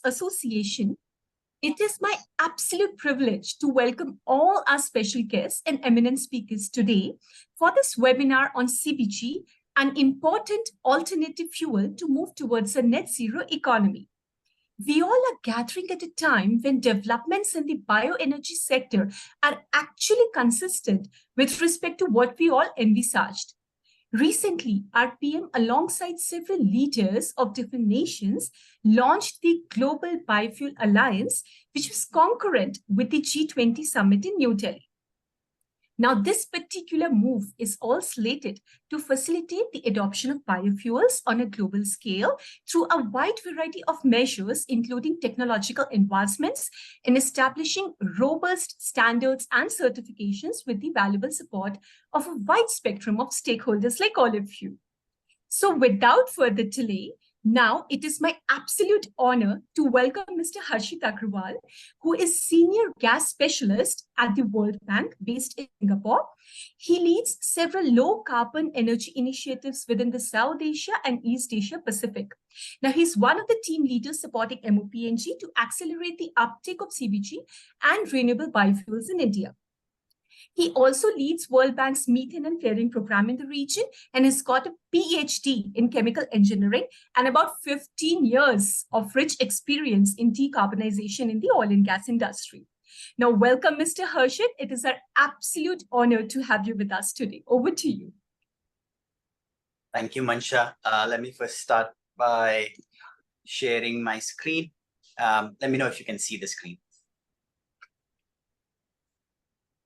Association, it is my absolute privilege to welcome all our special guests and eminent speakers today for this webinar on CBG, an important alternative fuel to move towards a net zero economy. We all are gathering at a time when developments in the bioenergy sector are actually consistent with respect to what we all envisaged. Recently, our PM, alongside several leaders of different nations, launched the Global Biofuel Alliance, which was concurrent with the G20 summit in New Delhi. Now, this particular move is all slated to facilitate the adoption of biofuels on a global scale through a wide variety of measures, including technological advancements in establishing robust standards and certifications with the valuable support of a wide spectrum of stakeholders like all of you. So without further delay, now it is my absolute honor to welcome Mr. Harshit Agrawal, who is Senior Gas Specialist at the World Bank based in Singapore. He leads several low-carbon energy initiatives within the South Asia and East Asia Pacific. Now, he's one of the team leaders supporting MOPNG to accelerate the uptake of CBG and renewable biofuels in India. He also leads World Bank's methane and flaring program in the region and has got a PhD in chemical engineering and about 15 years of rich experience in decarbonization in the oil and gas industry. Now, welcome, Mr. Harshit. It is our absolute honor to have you with us today. Over to you. Thank you, Mansha. Let me first start by sharing my screen. Let me know if you can see the screen.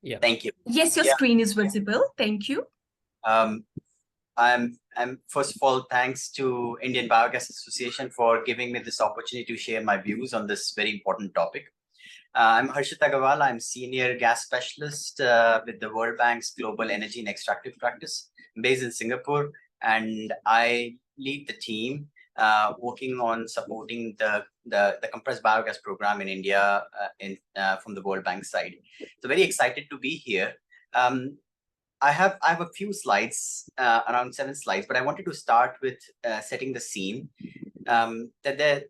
Yeah. Thank you. Yes, your screen is visible. Thank you. I'm first of all, thanks to Indian Biogas Association for giving me this opportunity to share my views on this very important topic. I'm Harshit Agrawal. I'm Senior Gas Specialist with the World Bank's Global Energy and Extractive Practice based in Singapore. And I lead the team working on supporting the compressed biogas program in India from the World Bank side. So very excited to be here. I have a few slides, around 7 slides, but I wanted to start with setting the scene that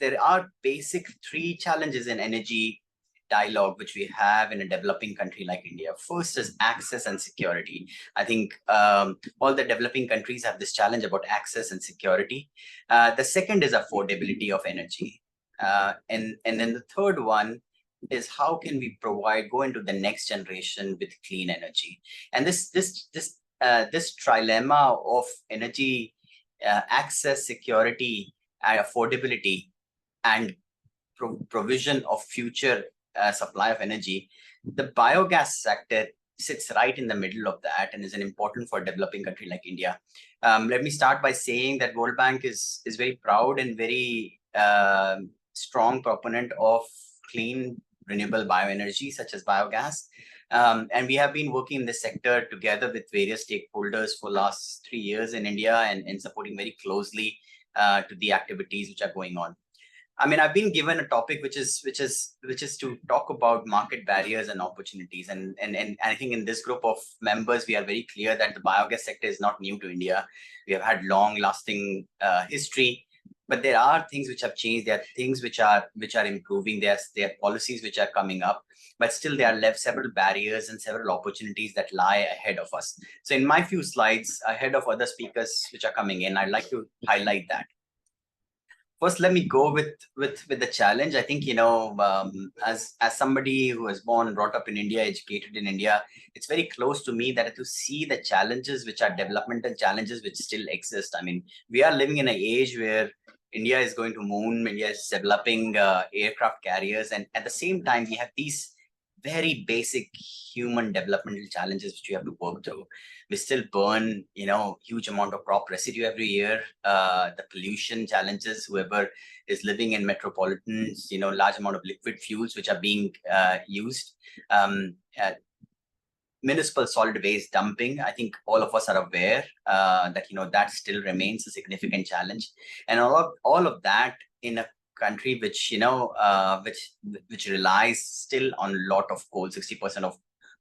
there are basic 3 challenges in energy dialogue which we have in a developing country like India. First is access and security. I think all the developing countries have this challenge about access and security. The second is affordability of energy. And then the third one is how can we go into the next generation with clean energy. And this trilemma of energy access, security, and affordability, and provision of future supply of energy, the biogas sector sits right in the middle of that and is an important for a developing country like India. Let me start by saying that World Bank is very proud and very strong proponent of clean renewable bioenergy such as biogas. And we have been working in this sector together with various stakeholders for last 3 years in India and supporting very closely to the activities which are going on. I mean, I've been given a topic which is to talk about market barriers and opportunities, and I think in this group of members we are very clear that the biogas sector is not new to India. We have had long-lasting history, but there are things which have changed. There are things which are improving. There are policies which are coming up, but still there are left several barriers and several opportunities that lie ahead of us. So in my few slides, ahead of other speakers which are coming in, I'd like to highlight that. First, let me go with the challenge. I think, as somebody who was born and brought up in India, educated in India, it's very close to me that to see the challenges which are developmental challenges which still exist. I mean, we are living in an age where India is going to moon, India is developing aircraft carriers, and at the same time, we have these very basic human developmental challenges which we have to work through. We still burn, huge amount of crop residue every year. The pollution challenges, whoever is living in metropolitans, large amount of liquid fuels which are being used. Municipal solid waste dumping. I think all of us are aware that that still remains a significant challenge, and all of that in a country which which relies still on a lot of coal, 60% of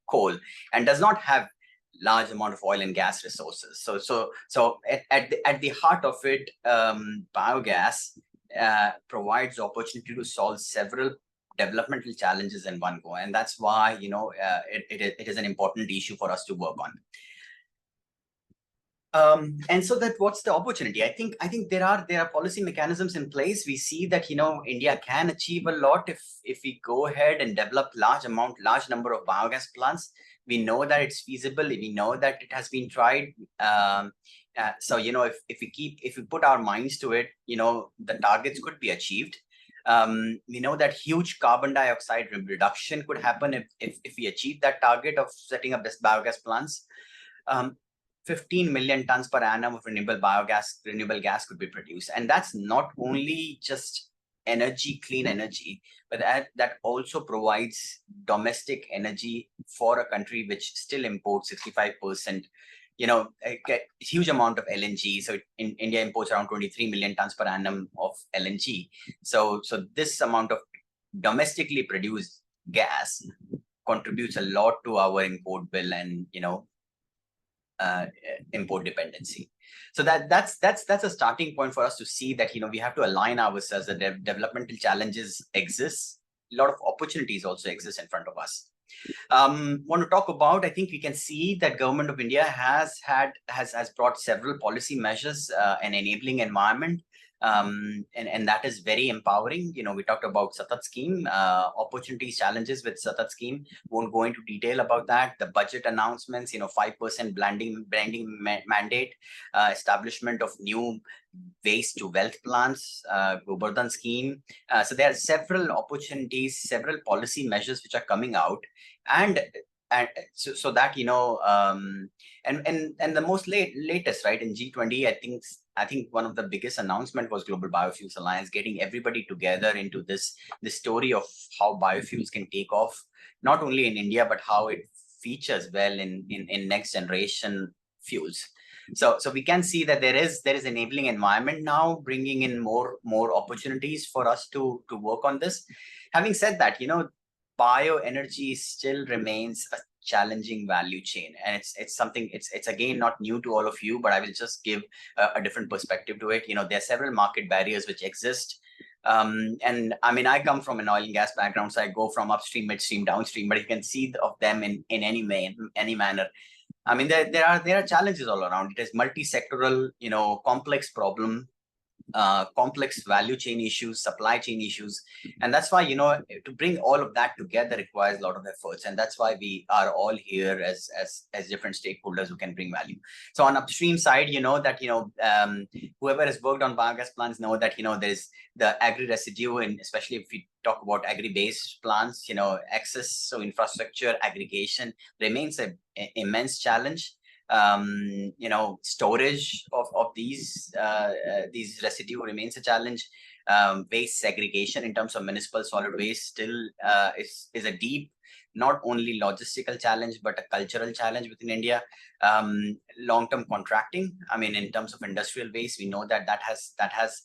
coal, and does not have large amount of oil and gas resources. So at the heart of it, biogas provides opportunity to solve several developmental challenges in one go, and that's why it is an important issue for us to work on. And so that what's the opportunity? I think there are policy mechanisms in place. We see that India can achieve a lot if we go ahead and develop large number of biogas plants. We know that it's feasible. We know that it has been tried. So if we put our minds to it, the targets could be achieved. We know that huge carbon dioxide reduction could happen if we achieve that target of setting up this biogas plants. 15 million tons per annum of renewable gas could be produced. And that's not only just clean energy, but that also provides domestic energy for a country which still imports 65%, a huge amount of LNG. So India imports around 23 million tons per annum of LNG. So this amount of domestically produced gas contributes a lot to our import bill and, import dependency. So that's a starting point for us to see that we have to align ourselves. That developmental challenges exist, a lot of opportunities also exist in front of us. Want to talk about, I think we can see that Government of India has brought several policy measures, an enabling environment. And that is very empowering. We talked about Satat scheme, opportunities, challenges with Satat scheme. Won't go into detail about that. The budget announcements, 5% blending mandate, establishment of new waste to wealth plants, Govardhan scheme. So there are several opportunities, several policy measures which are coming out, and so that and the most latest, right, in G20, I think one of the biggest announcement was Global Biofuels Alliance, getting everybody together into this story of how biofuels can take off, not only in India, but how it features well in next generation fuels. So we can see that there is enabling environment now, bringing in more opportunities for us to work on this. Having said that, bioenergy still remains a challenging value chain, and it's something, it's again not new to all of you, but I will just give a different perspective to it. There are several market barriers which exist. And I mean, I come from an oil and gas background, so I go from upstream, midstream, downstream, but you can see of them in any manner. I mean, there are challenges all around. It is multi-sectoral, complex problem, complex value chain issues, supply chain issues. And that's why, to bring all of that together requires a lot of efforts. And that's why we are all here as different stakeholders who can bring value. So on upstream side, whoever has worked on biogas plants know that, there's the agri residue, and especially if we talk about agri-based plants, access, so infrastructure, aggregation remains an immense challenge. Storage of these residue remains a challenge. Waste segregation in terms of municipal solid waste still is a deep, not only logistical challenge, but a cultural challenge within India. Long-term contracting, I mean, in terms of industrial waste, we know that has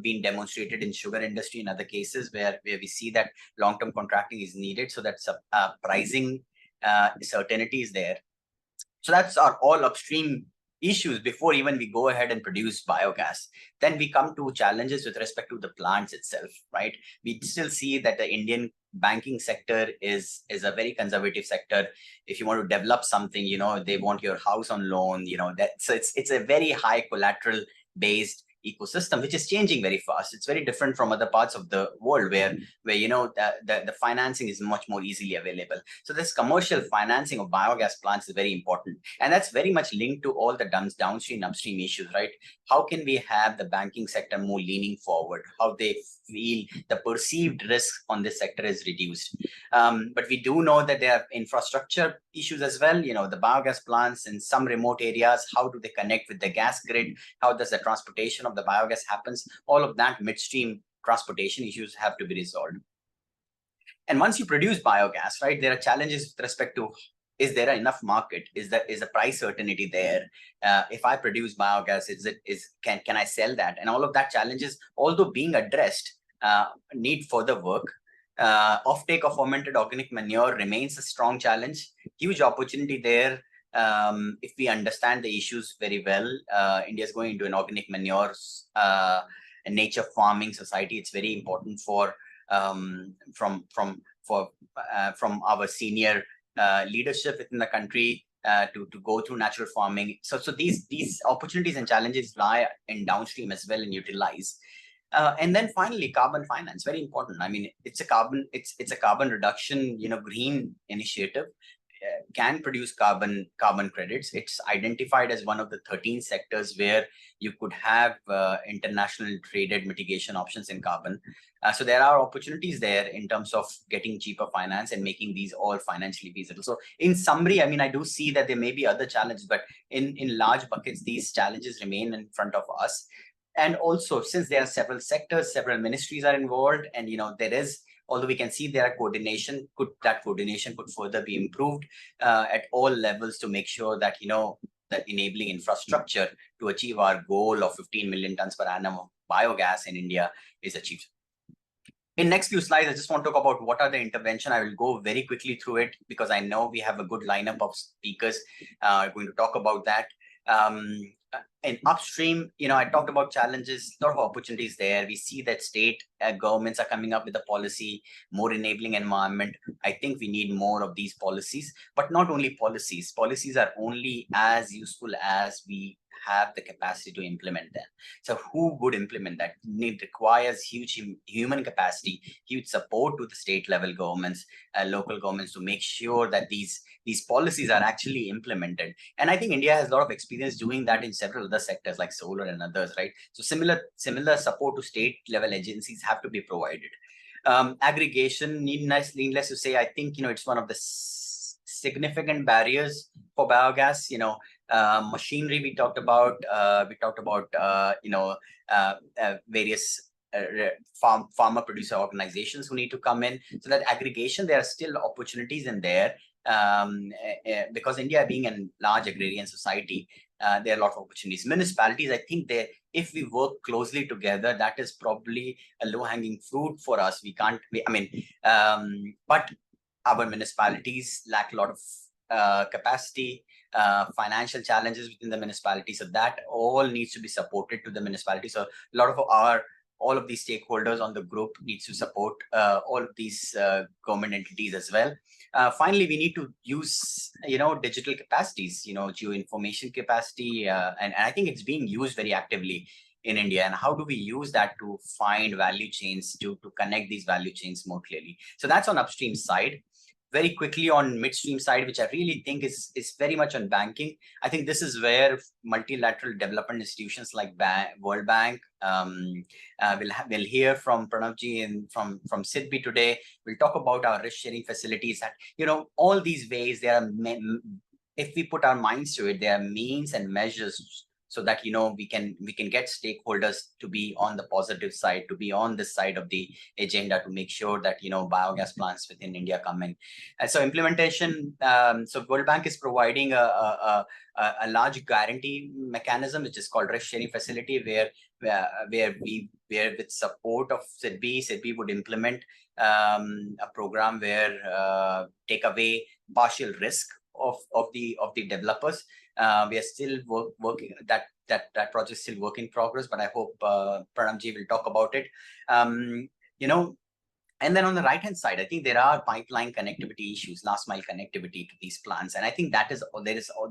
been demonstrated in sugar industry and other cases where we see that long-term contracting is needed, so that pricing certainty is there. So that's our all upstream issues before even we go ahead and produce biogas. Then we come to challenges with respect to the plants itself, right? We still see that the Indian banking sector is a very conservative sector. If you want to develop something, they want your house on loan, so it's a very high collateral based ecosystem, which is changing very fast. It's very different from other parts of the world where the financing is much more easily available. So this commercial financing of biogas plants is very important, and that's very much linked to all the downstream upstream issues, right? How can we have the banking sector more leaning forward? How they feel the perceived risk on this sector is reduced. But we do know that there are infrastructure issues as well. The biogas plants in some remote areas, how do they connect with the gas grid? How does the transportation of the biogas happens? All of that midstream transportation issues have to be resolved. And once you produce biogas, right, there are challenges with respect to, is there enough market? Is a price certainty there? If I produce biogas, can I sell that? And all of that challenges, although being addressed, need further work. Offtake of fermented organic manure remains a strong challenge. Huge opportunity there. If we understand the issues very well, India is going into an organic manure nature farming society. It's very important for from our senior leadership within the country to go through natural farming. So these opportunities and challenges lie in downstream as well and utilize. And then finally, carbon finance, very important. I mean, it's a carbon reduction, green initiative. Can produce carbon credits. It's identified as one of the 13 sectors where you could have international traded mitigation options in carbon. So there are opportunities there in terms of getting cheaper finance and making these all financially feasible. So in summary, I mean, I do see that there may be other challenges, but in large buckets, these challenges remain in front of us. And also, since there are several sectors, several ministries are involved, and there is, although we can see there are coordination, that coordination could further be improved at all levels to make sure that that enabling infrastructure to achieve our goal of 15 million tons per annum of biogas in India is achieved. In next few slides, I just want to talk about what are the intervention. I will go very quickly through it because I know we have a good lineup of speakers going to talk about that. In upstream, I talked about challenges, a lot of opportunities there. We see that state governments are coming up with a policy, more enabling environment. I think we need more of these policies, but not only policies. Policies are only as useful as we have the capacity to implement them. So who would implement that? It requires huge human capacity, huge support to the state level governments, local governments, to make sure that these policies are actually implemented. And I think India has a lot of experience doing that in several other sectors like solar and others, right? So similar support to state level agencies have to be provided. Aggregation, needless to say, I think it's one of the significant barriers for biogas. Machinery we talked about. Various farmer producer organizations who need to come in. So that aggregation, there are still opportunities in there. Because India being a large agrarian society, there are a lot of opportunities. Municipalities, I think if we work closely together, that is probably a low-hanging fruit for us. But our municipalities lack a lot of capacity, financial challenges within the municipality. So that all needs to be supported to the municipality. So a lot of all of these stakeholders on the group needs to support all of these government entities as well. Finally, we need to use, digital capacities, geoinformation capacity. And I think it's being used very actively in India. And how do we use that to find value chains, to connect these value chains more clearly? So that's on upstream side. Very quickly on midstream side, which I really think is very much on banking. I think this is where multilateral development institutions like World Bank, we'll hear from Pranavji and from CBG today. We'll talk about our risk sharing facilities. That all these ways, there are if we put our minds to it, there are means and measures so that we can get stakeholders to be on the positive side, to be on this side of the agenda, to make sure that biogas plants within India come in. And so implementation. So World Bank is providing a large guarantee mechanism, which is called risk sharing facility, where with support of CBG would implement a program where take away partial risk of the developers. We are still working that project is still work in progress, but I hope Pranavji will talk about it. And then on the right hand side, I think there are pipeline connectivity issues, last mile connectivity to these plants, and I think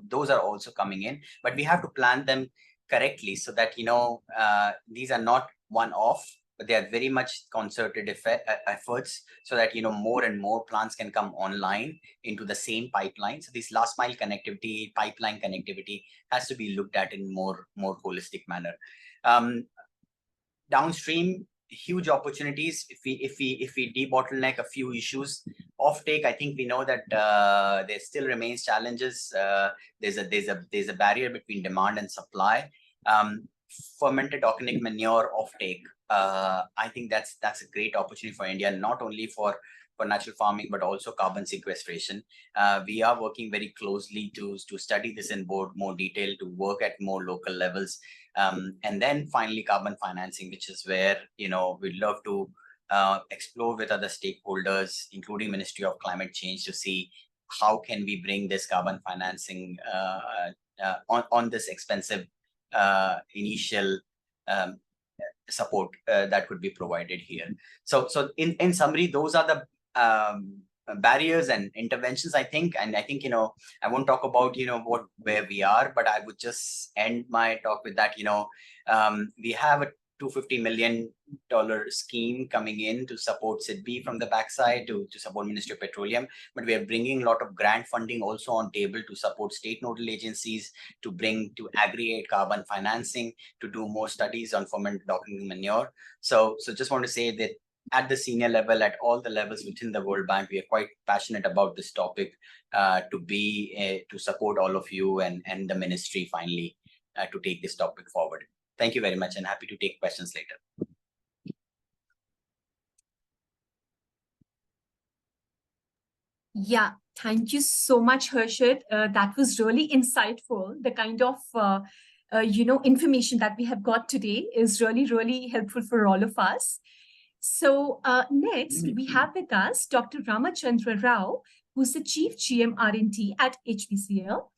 those are also coming in, but we have to plan them correctly so that these are not one off, but they are very much concerted efforts so that more and more plants can come online into the same pipeline. So this last mile connectivity, pipeline connectivity has to be looked at in more holistic manner. Downstream, huge opportunities if we debottleneck a few issues. Offtake, I think we know that there still remains challenges. There's a barrier between demand and supply. Fermented organic manure offtake. I think that's a great opportunity for India, not only for natural farming, but also carbon sequestration. We are working very closely to study this in more detail, to work at more local levels. And then finally, carbon financing, which is where, we'd love to explore with other stakeholders, including Ministry of Climate Change, to see how can we bring this carbon financing on this expensive initial support that could be provided here. So in summary, those are the barriers and interventions, I think. And I think, I won't talk about, where we are, but I would just end my talk with that. We have a $250 million scheme coming in to support SIDBI from the backside, to support Ministry of Petroleum. But we are bringing a lot of grant funding also on table to support state nodal agencies, to aggregate carbon financing, to do more studies on fermented organic manure. So just want to say that at the senior level, at all the levels within the World Bank, we are quite passionate about this topic, to support all of you and the ministry finally to take this topic forward. Thank you very much, and happy to take questions later. Yeah, thank you so much, Harshit. That was really insightful. The kind of information that we have got today is really, really helpful for all of us. So next, we have with us Dr. Ramachandra Rao, who's the Chief GM R&D at HPCL.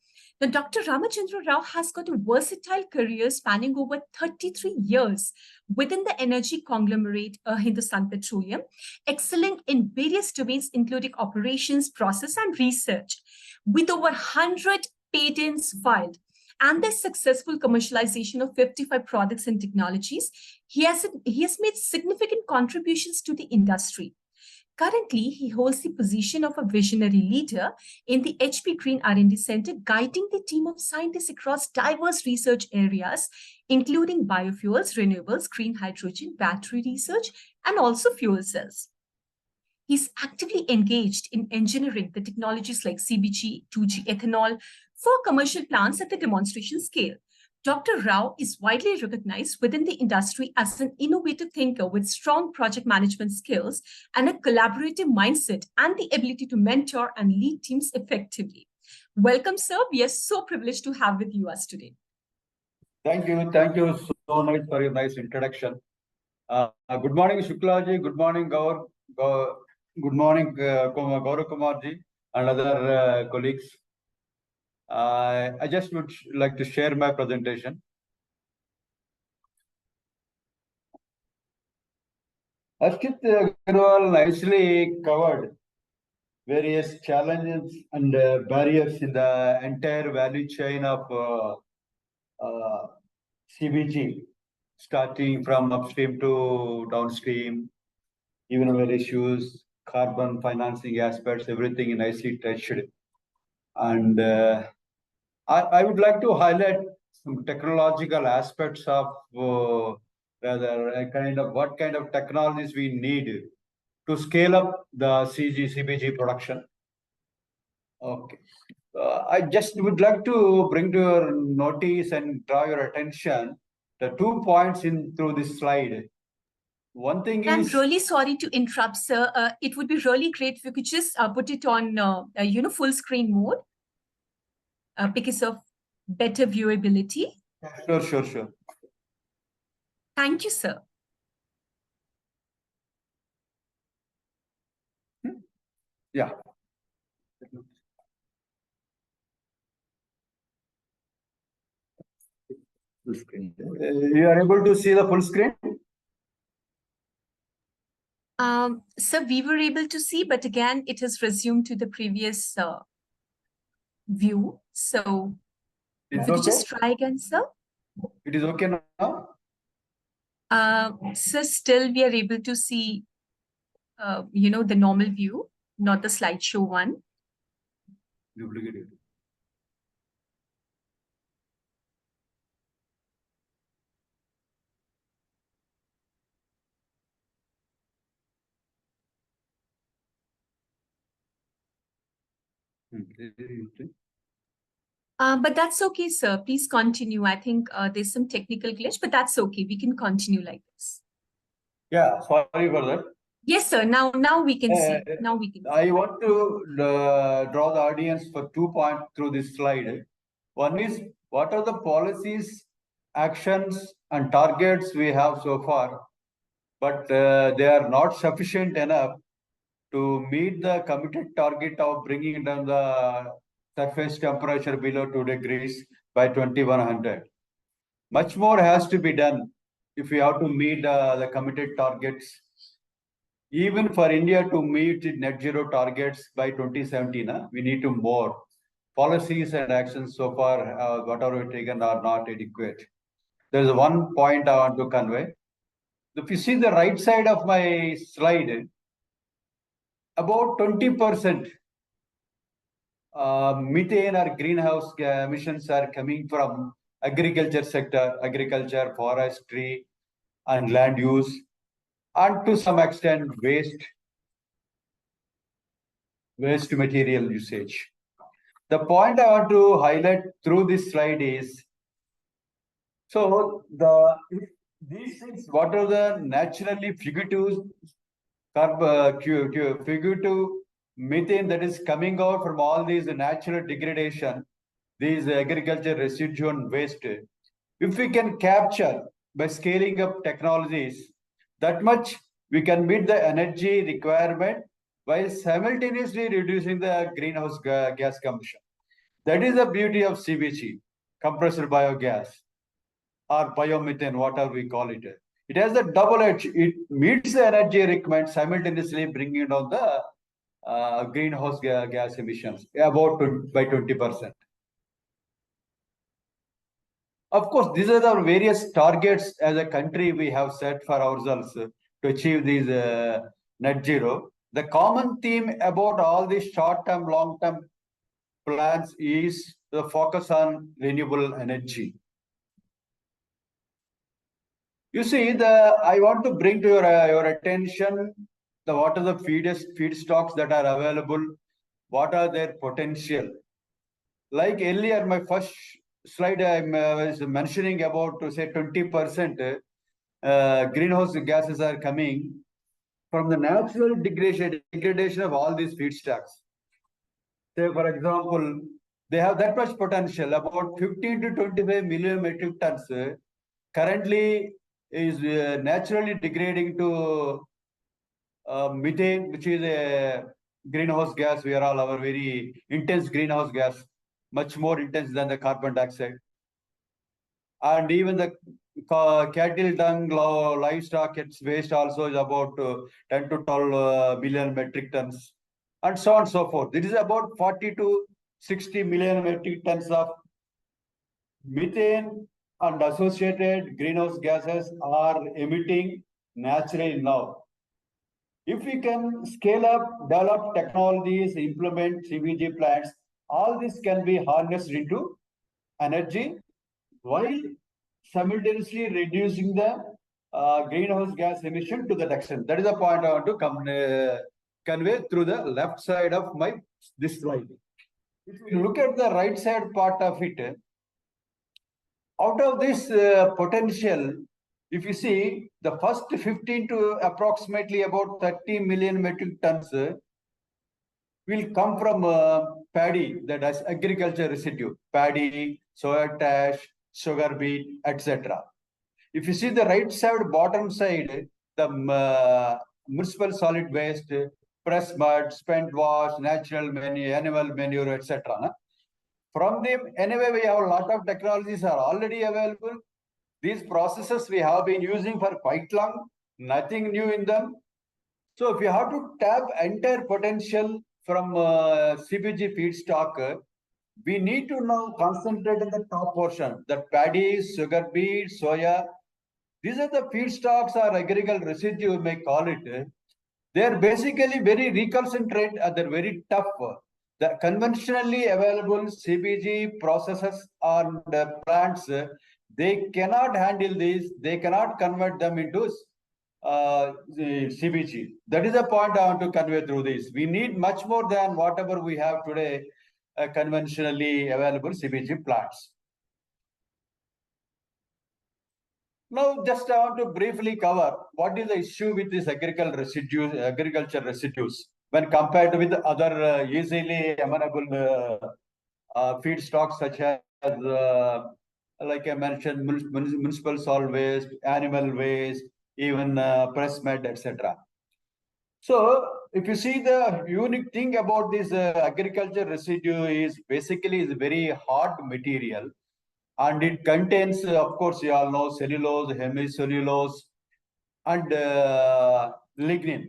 Now, Dr. Ramachandra Rao has got a versatile career spanning over 33 years within the energy conglomerate Hindustan Petroleum, excelling in various domains, including operations, process, and research. With over 100 patents filed and the successful commercialization of 55 products and technologies, he has made significant contributions to the industry. Currently, he holds the position of a visionary leader in the HP Green R&D Center, guiding the team of scientists across diverse research areas, including biofuels, renewables, green hydrogen, battery research, and also fuel cells. He's actively engaged in engineering the technologies like CBG, 2G ethanol for commercial plants at the demonstration scale. Dr. Rao is widely recognized within the industry as an innovative thinker with strong project management skills and a collaborative mindset and the ability to mentor and lead teams effectively. Welcome, sir. We are so privileged to have with you us today. Thank you. Thank you so much for your nice introduction. Good morning, Shuklaji. Good morning, Gaur. Good morning, Gaurav Kumarji and other colleagues. I just would like to share my presentation. Ashkit Agarwal nicely covered various challenges and barriers in the entire value chain of CBG, starting from upstream to downstream, even our issues, carbon financing aspects, everything nicely touched. And I would like to highlight some technological aspects of what kind of technologies we need to scale up the CBG production. Okay. I just would like to bring to your notice and draw your attention the 2 points through this slide. One thing I'm is... really sorry to interrupt, sir. It would be really great if you could just put it on, full screen mode because of better viewability. Sure. Thank you, sir. Yeah. Full screen. You are able to see the full screen? Sir, we were able to see, but again, it has resumed to the previous view. So if you could just try again, sir. It is okay now? Sir, still we are able to see, the normal view, not the slideshow one. Duplicate it. But that's okay, sir. Please continue. I think there's some technical glitch, but that's okay. We can continue like this. Yeah, sorry for that. Yes, sir. Now we can see. Now we can see. I want to draw the audience for 2 points through this slide. One is, what are the policies, actions, and targets we have so far, but they are not sufficient enough to meet the committed target of bringing down the surface temperature below 2 degrees by 2100. Much more has to be done if we have to meet the committed targets, even for India to meet net zero targets by 2017, we need to more. Policies and actions so far, whatever we've taken, are not adequate. There is one point I want to convey. If you see the right side of my slide, about 20% methane or greenhouse emissions are coming from agriculture sector, agriculture, forestry, and land use, and to some extent waste material usage. The point I want to highlight through this slide is, so these things, what are the naturally fugitive fugitive methane that is coming out from all these natural degradation, these agriculture residue and waste, if we can capture by scaling up technologies, that much we can meet the energy requirement while simultaneously reducing the greenhouse gas emission. That is the beauty of CBG, compressed biogas, or biomethane, whatever we call it. It has a double edge. It meets the energy requirement, simultaneously bringing down the greenhouse gas emissions about by 20%. Of course, these are the various targets as a country we have set for ourselves to achieve these net zero. The common theme about all these short-term, long-term plans is the focus on renewable energy. You see, I want to bring to your attention what are the feedstocks that are available, what are their potential. Like earlier, my first slide, I was mentioning about to say 20% greenhouse gases are coming from the natural degradation of all these feedstocks. Say, for example, they have that much potential, about 15 to 25 million metric tons currently is naturally degrading to methane, which is a greenhouse gas. We are all our very intense greenhouse gas, much more intense than the carbon dioxide. And even the cattle dung, livestock, its waste also is about 10 to 12 million metric tons, and so on and so forth. It is about 40 to 60 million metric tons of methane and associated greenhouse gases are emitting naturally now. If we can scale up, develop technologies, implement CBG plants, all this can be harnessed into energy while simultaneously reducing the greenhouse gas emission to that extent. That is the point I want to convey through the left side of this slide. If you look at the right side part of it, out of this potential, if you see the first 15 to approximately about 30 million metric tons will come from paddy, that is agriculture residue, paddy, soya ash, sugar beet, etc. If you see the right side, bottom side, the municipal solid waste, press mud, spent wash, natural manure, animal manure, etc. From them, anyway, we have a lot of technologies are already available. These processes we have been using for quite long, nothing new in them. So if you have to tap entire potential from CBG feedstock, we need to now concentrate in the top portion, the paddy, sugar beet, soya. These are the feedstocks or agricultural residue, you may call it. They are basically very reconcentrate, they're very tough. The conventionally available CBG processes and plants, they cannot handle these, they cannot convert them into CBG. That is the point I want to convey through this. We need much more than whatever we have today, conventionally available CBG plants. Now, just I want to briefly cover what is the issue with these agriculture residues when compared with other easily amenable feedstocks such as, like I mentioned, municipal solid waste, animal waste, even press mud, etc. So, if you see the unique thing about this agriculture residue is basically is very hard material, And it contains, of course, you all know cellulose, hemicellulose, and lignin.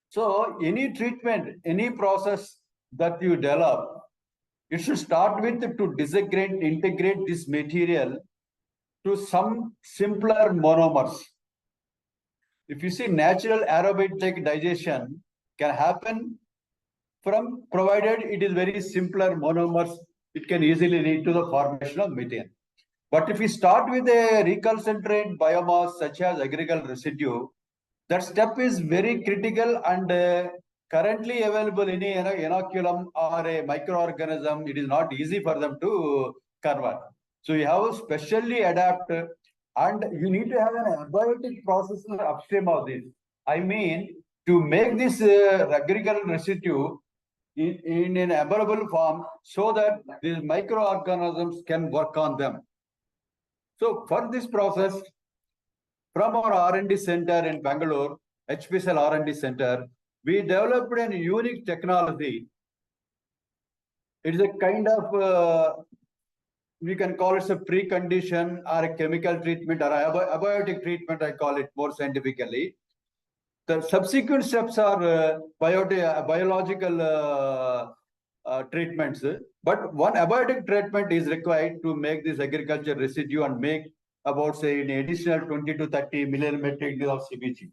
So any treatment, any process that you develop, it should start with to disaggregate, integrate this material to some simpler monomers. If you see natural aerobic digestion can happen from, provided it is very simpler monomers, it can easily lead to the formation of methane. But if we start with a recalcitrant biomass such as agricultural residue, that step is very critical, and currently available in a inoculum or a microorganism, it is not easy for them to convert. So you have to specially adapt, and you need to have an abiotic processor upstream of this. I mean, to make this agricultural residue in an available form so that these microorganisms can work on them. So for this process, from our R&D center in Bangalore, HPCL R&D center, we developed a unique technology. It is a kind of, we can call it a precondition or a chemical treatment or a abiotic treatment, I call it more scientifically. The subsequent steps are biological treatments, but one abiotic treatment is required to make this agriculture residue and make about, say, an additional 20 to 30 million metric tons of CBG.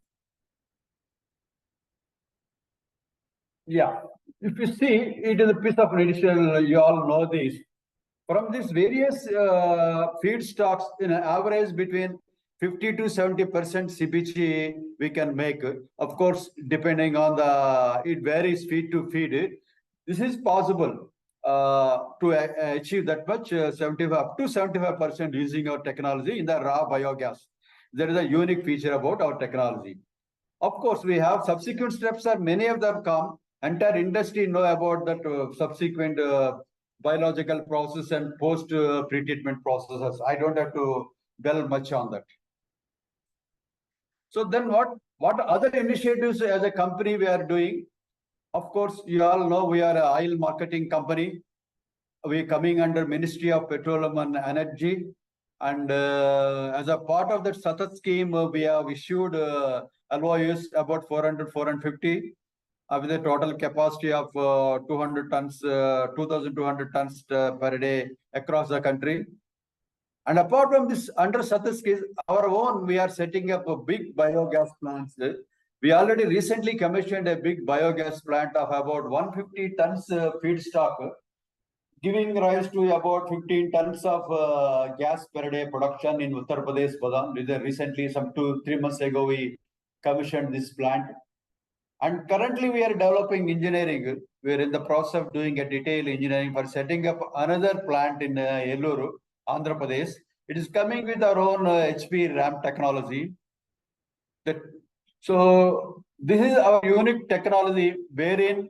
Yeah, if you see, it is a piece of additional, you all know this. From these various feedstocks, in an average between 50 to 70% CBG we can make. Of course, depending on it varies feed to feed. This is possible to achieve that much, 75 up to 75% using our technology in the raw biogas. There is a unique feature about our technology. Of course, we have subsequent steps, or many of them come. Entire industry know about that subsequent biological process and post pre-treatment processes. I don't have to dwell much on that. So then what other initiatives as a company we are doing? Of course, you all know we are an oil marketing company. We are coming under Ministry of Petroleum and Energy. And as a part of that SATAT scheme, we have issued LOIs about 400, 450 with a total capacity of 200 tons, 2,200 tons per day across the country. And apart from this, under SATAT scheme, our own, we are setting up a big biogas plants. We already recently commissioned a big biogas plant of about 150 tons feedstock, giving rise to about 15 tons of gas per day production in Uttar Pradesh, Badam. Recently, some 2-3 months ago, we commissioned this plant. And currently, we are developing engineering. We are in the process of doing a detailed engineering for setting up another plant in Elluru, Andhra Pradesh. It is coming with our own HP RAM technology. So this is our unique technology, wherein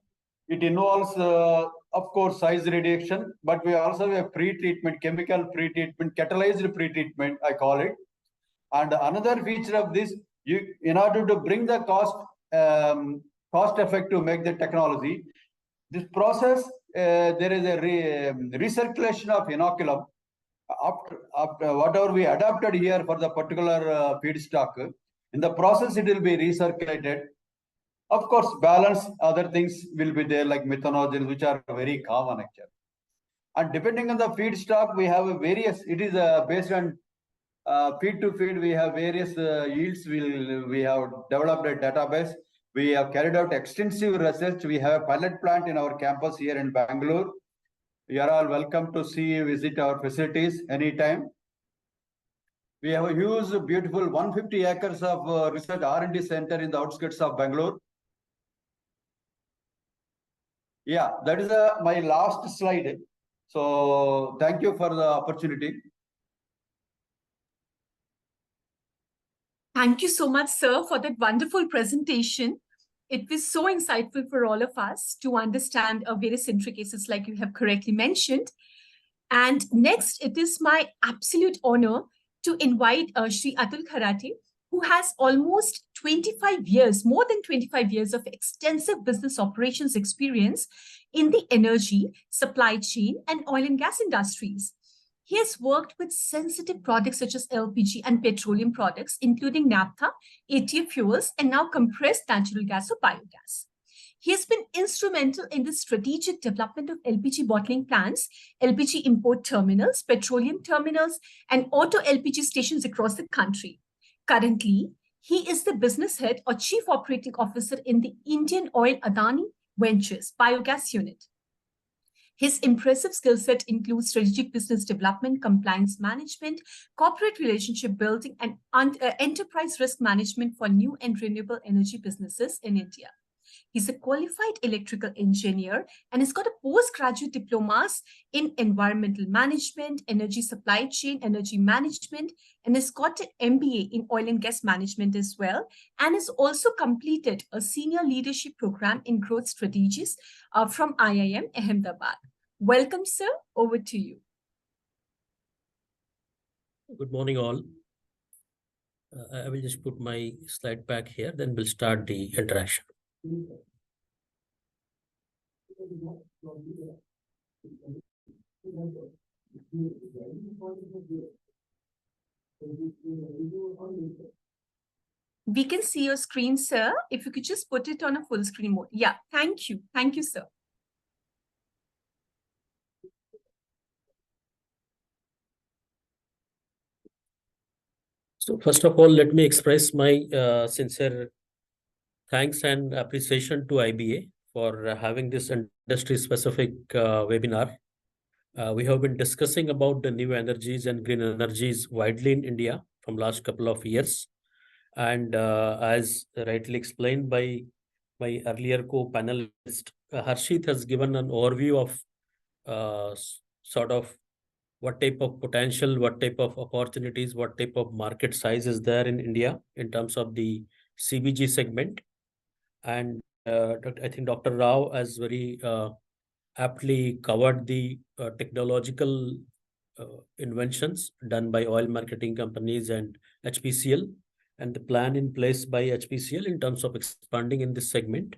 it involves, of course, size reduction, but we also have pre-treatment, chemical pre-treatment, catalyzed pre-treatment, I call it. And another feature of this, in order to bring the cost effect to make the technology, this process, there is a recirculation of inoculum. After whatever we adapted here for the particular feedstock, in the process, it will be recirculated. Of course, balance other things will be there, like methanol, which are very common actually. And depending on the feedstock, we have various, it is based on feed to feed, we have various yields. We have developed a database. We have carried out extensive research. We have a pilot plant in our campus here in Bangalore. You are all welcome to visit our facilities anytime. We have a huge, beautiful 150 acres of research R&D center in the outskirts of Bangalore. Yeah, that is my last slide. So thank you for the opportunity. Thank you so much, sir, for that wonderful presentation. It was so insightful for all of us to understand various intricacies, like you have correctly mentioned. And next, it is my absolute honor to invite Shri Atul Kharate, who has almost 25 years, more than 25 years of extensive business operations experience in the energy, supply chain, and oil and gas industries. He has worked with sensitive products such as LPG and petroleum products, including naphtha, ATF fuels, and now compressed natural gas or biogas. He has been instrumental in the strategic development of LPG bottling plants, LPG import terminals, petroleum terminals, and auto LPG stations across the country. Currently, he is the business head or chief operating officer in the Indian Oil Adani Ventures Biogas unit. His impressive skill set includes strategic business development, compliance management, corporate relationship building, and enterprise risk management for new and renewable energy businesses in India. He's a qualified electrical engineer and has got a postgraduate diplomas in environmental management, energy supply chain, energy management, and has got an MBA in oil and gas management as well, and has also completed a senior leadership program in growth strategies from IIM Ahmedabad. Welcome, sir. Over to you. Good morning, all. I will just put my slide back here, then we'll start the interaction. We can see your screen, sir. If you could just put it on a full screen mode. Yeah, thank you. Thank you, sir. So first of all, let me express my sincere thanks and appreciation to IBA for having this industry-specific webinar. We have been discussing about the new energies and green energies widely in India from last couple of years. And as rightly explained by my earlier co-panelist, Harshit has given an overview of sort of what type of potential, what type of opportunities, what type of market size is there in India in terms of the CBG segment. And I think Dr. Rao has very aptly covered the technological inventions done by oil marketing companies and HPCL, and the plan in place by HPCL in terms of expanding in this segment.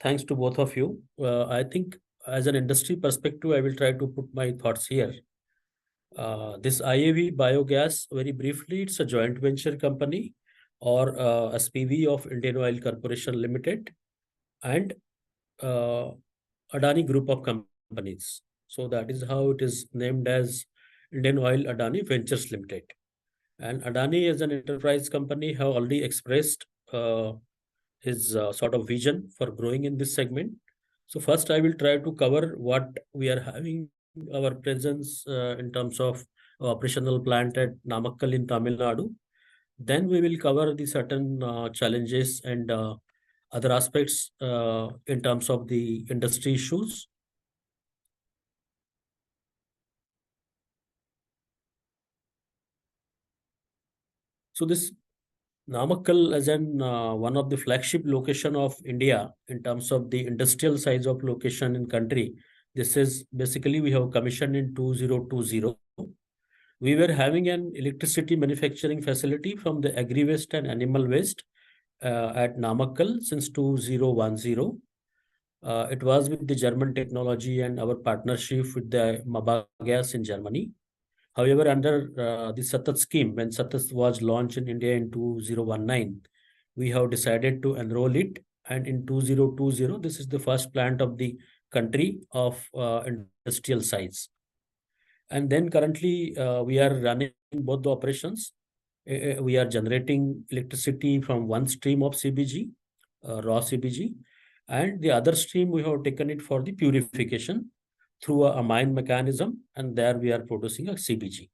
Thanks to both of you. I think as an industry perspective, I will try to put my thoughts here. This IAV Biogas, very briefly, it's a joint venture company or SPV of Indian Oil Corporation Limited and Adani Group of companies. So that is how it is named as Indian Oil Adani Ventures Limited. And Adani as an enterprise company have already expressed his sort of vision for growing in this segment. So first I will try to cover what we are having our presence in terms of operational plant at Namakkal in Tamil Nadu. Then we will cover the certain challenges and other aspects in terms of the industry issues. So this Namakkal as an one of the flagship location of India in terms of the industrial size of location in country. This is basically we have commissioned in 2020. We were having an electricity manufacturing facility from the agri waste and animal waste at Namakkal since 2010. It was with the German technology and our partnership with the Biogas in Germany. However, under the Satat scheme, when Satat was launched in India in 2019, we have decided to enroll it. And in 2020, this is the first plant of the country of industrial size. And then currently we are running both the operations. We are generating electricity from one stream of CBG, raw CBG, and the other stream we have taken it for the purification through a amine mechanism, and there we are producing a CBG.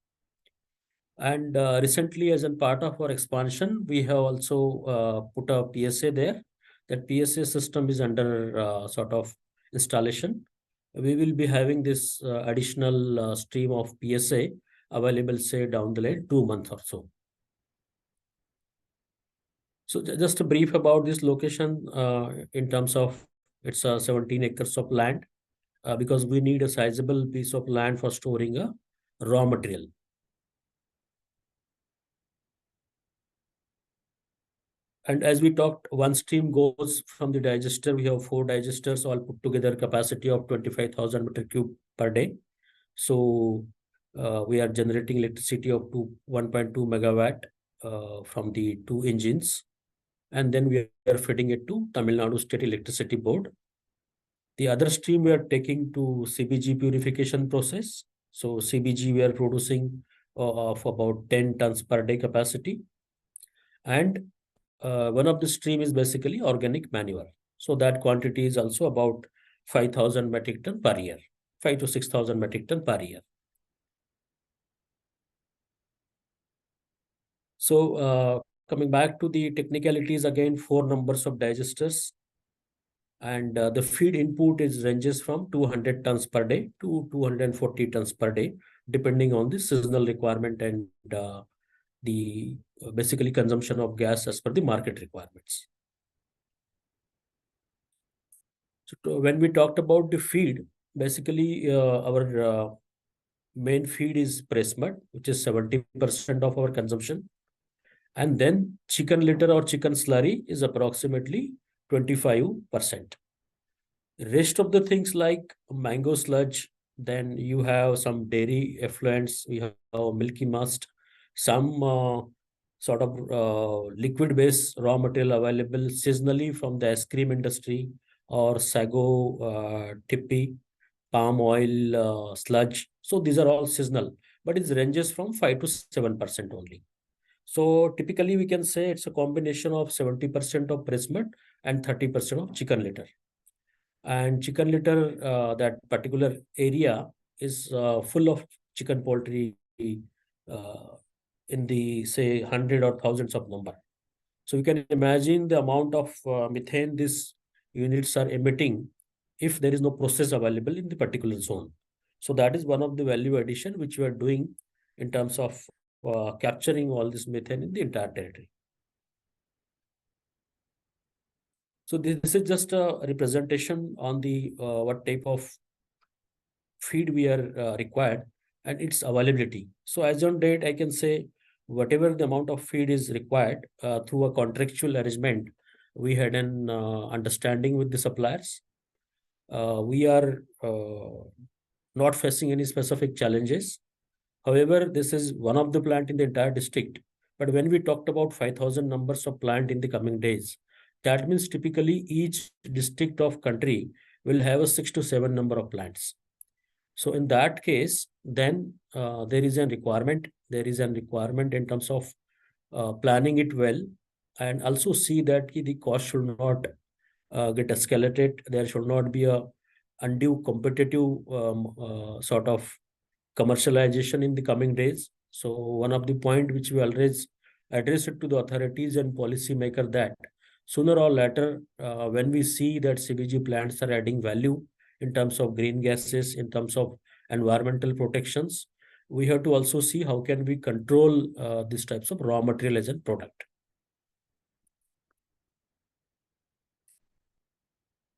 And recently, as a part of our expansion, we have also put a PSA there. That PSA system is under sort of installation. We will be having this additional stream of PSA available, say, down the line 2 months or so. So just a brief about this location in terms of it's 17 acres of land because we need a sizable piece of land for storing a raw material. And as we talked, one stream goes from the digester. We have 4 digesters all put together, capacity of 25,000 meter cube per day. So we are generating electricity of 1.2 megawatt from the two engines, and then we are feeding it to Tamil Nadu State Electricity Board. The other stream we are taking to CBG purification process. So CBG we are producing of about 10 tons per day capacity, and one of the stream is basically organic manure. So that quantity is also about 5,000 metric ton per year, 5 to 6,000 metric ton per year. So coming back to the technicalities again, 4 numbers of digesters, and the feed input is ranges from 200 tons per day to 240 tons per day, depending on the seasonal requirement and the basically consumption of gas as per the market requirements. So when we talked about the feed, basically our main feed is press mud, which is 70% of our consumption. And then chicken litter or chicken slurry is approximately 25%. Rest of the things like mango sludge, then you have some dairy effluents, we have milky must, some sort of liquid based raw material available seasonally from the ice cream industry or sago tippy, palm oil sludge. So these are all seasonal, but it ranges from 5 to 7% only. So typically we can say it's a combination of 70% of press mud and 30% of chicken litter. And chicken litter, that particular area is full of chicken poultry in the say hundred or thousands of number. So you can imagine the amount of methane these units are emitting if there is no process available in the particular zone. So that is one of the value addition which we are doing in terms of capturing all this methane in the entire territory. So this is just a representation on the what type of feed we are required and its availability. So as on date, I can say whatever the amount of feed is required through a contractual arrangement, we had an understanding with the suppliers. We are not facing any specific challenges. However, this is one of the plant in the entire district. But when we talked about 5,000 numbers of plant in the coming days, that means typically each district of country will have a 6 to 7 number of plants. So in that case, then there is a requirement. There is a requirement in terms of planning it well, and also see that the cost should not get escalated. There should not be a undue competitive sort of commercialization in the coming days. So one of the point which we always address it to the authorities and policymaker that sooner or later, when we see that CBG plants are adding value in terms of green gases, in terms of environmental protections, we have to also see how can we control these types of raw material as a product.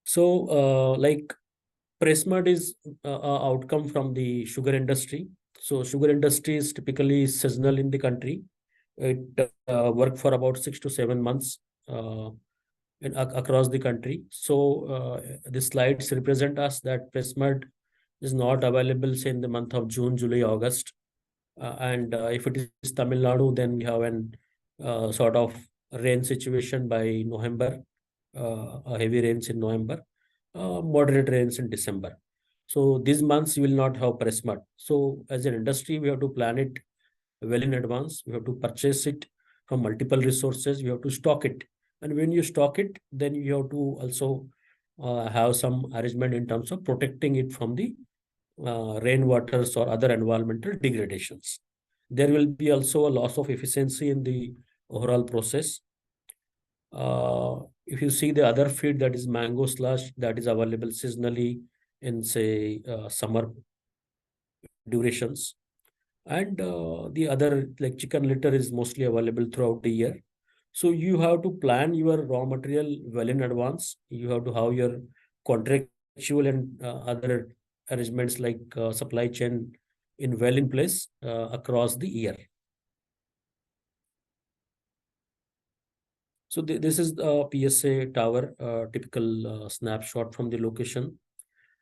So like press mud is outcome from the sugar industry. So sugar industry is typically seasonal in the country. It work for about 6 to 7 months across the country. So the slides represent us that press mud is not available say in the month of June, July, August. And if it is Tamil Nadu, then we have an sort of rain situation by November, heavy rains in November, moderate rains in December. So these months you will not have press mud. So as an industry, we have to plan it well in advance. We have to purchase it from multiple resources. We have to stock it. And when you stock it, then you have to also have some arrangement in terms of protecting it from the rainwaters or other environmental degradations. There will be also a loss of efficiency in the overall process. If you see the other feed, that is mango slush, that is available seasonally in say summer durations, and the other like chicken litter is mostly available throughout the year. So you have to plan your raw material well in advance. You have to have your contractual and other arrangements like supply chain in place across the year. So this is the PSA tower, typical snapshot from the location.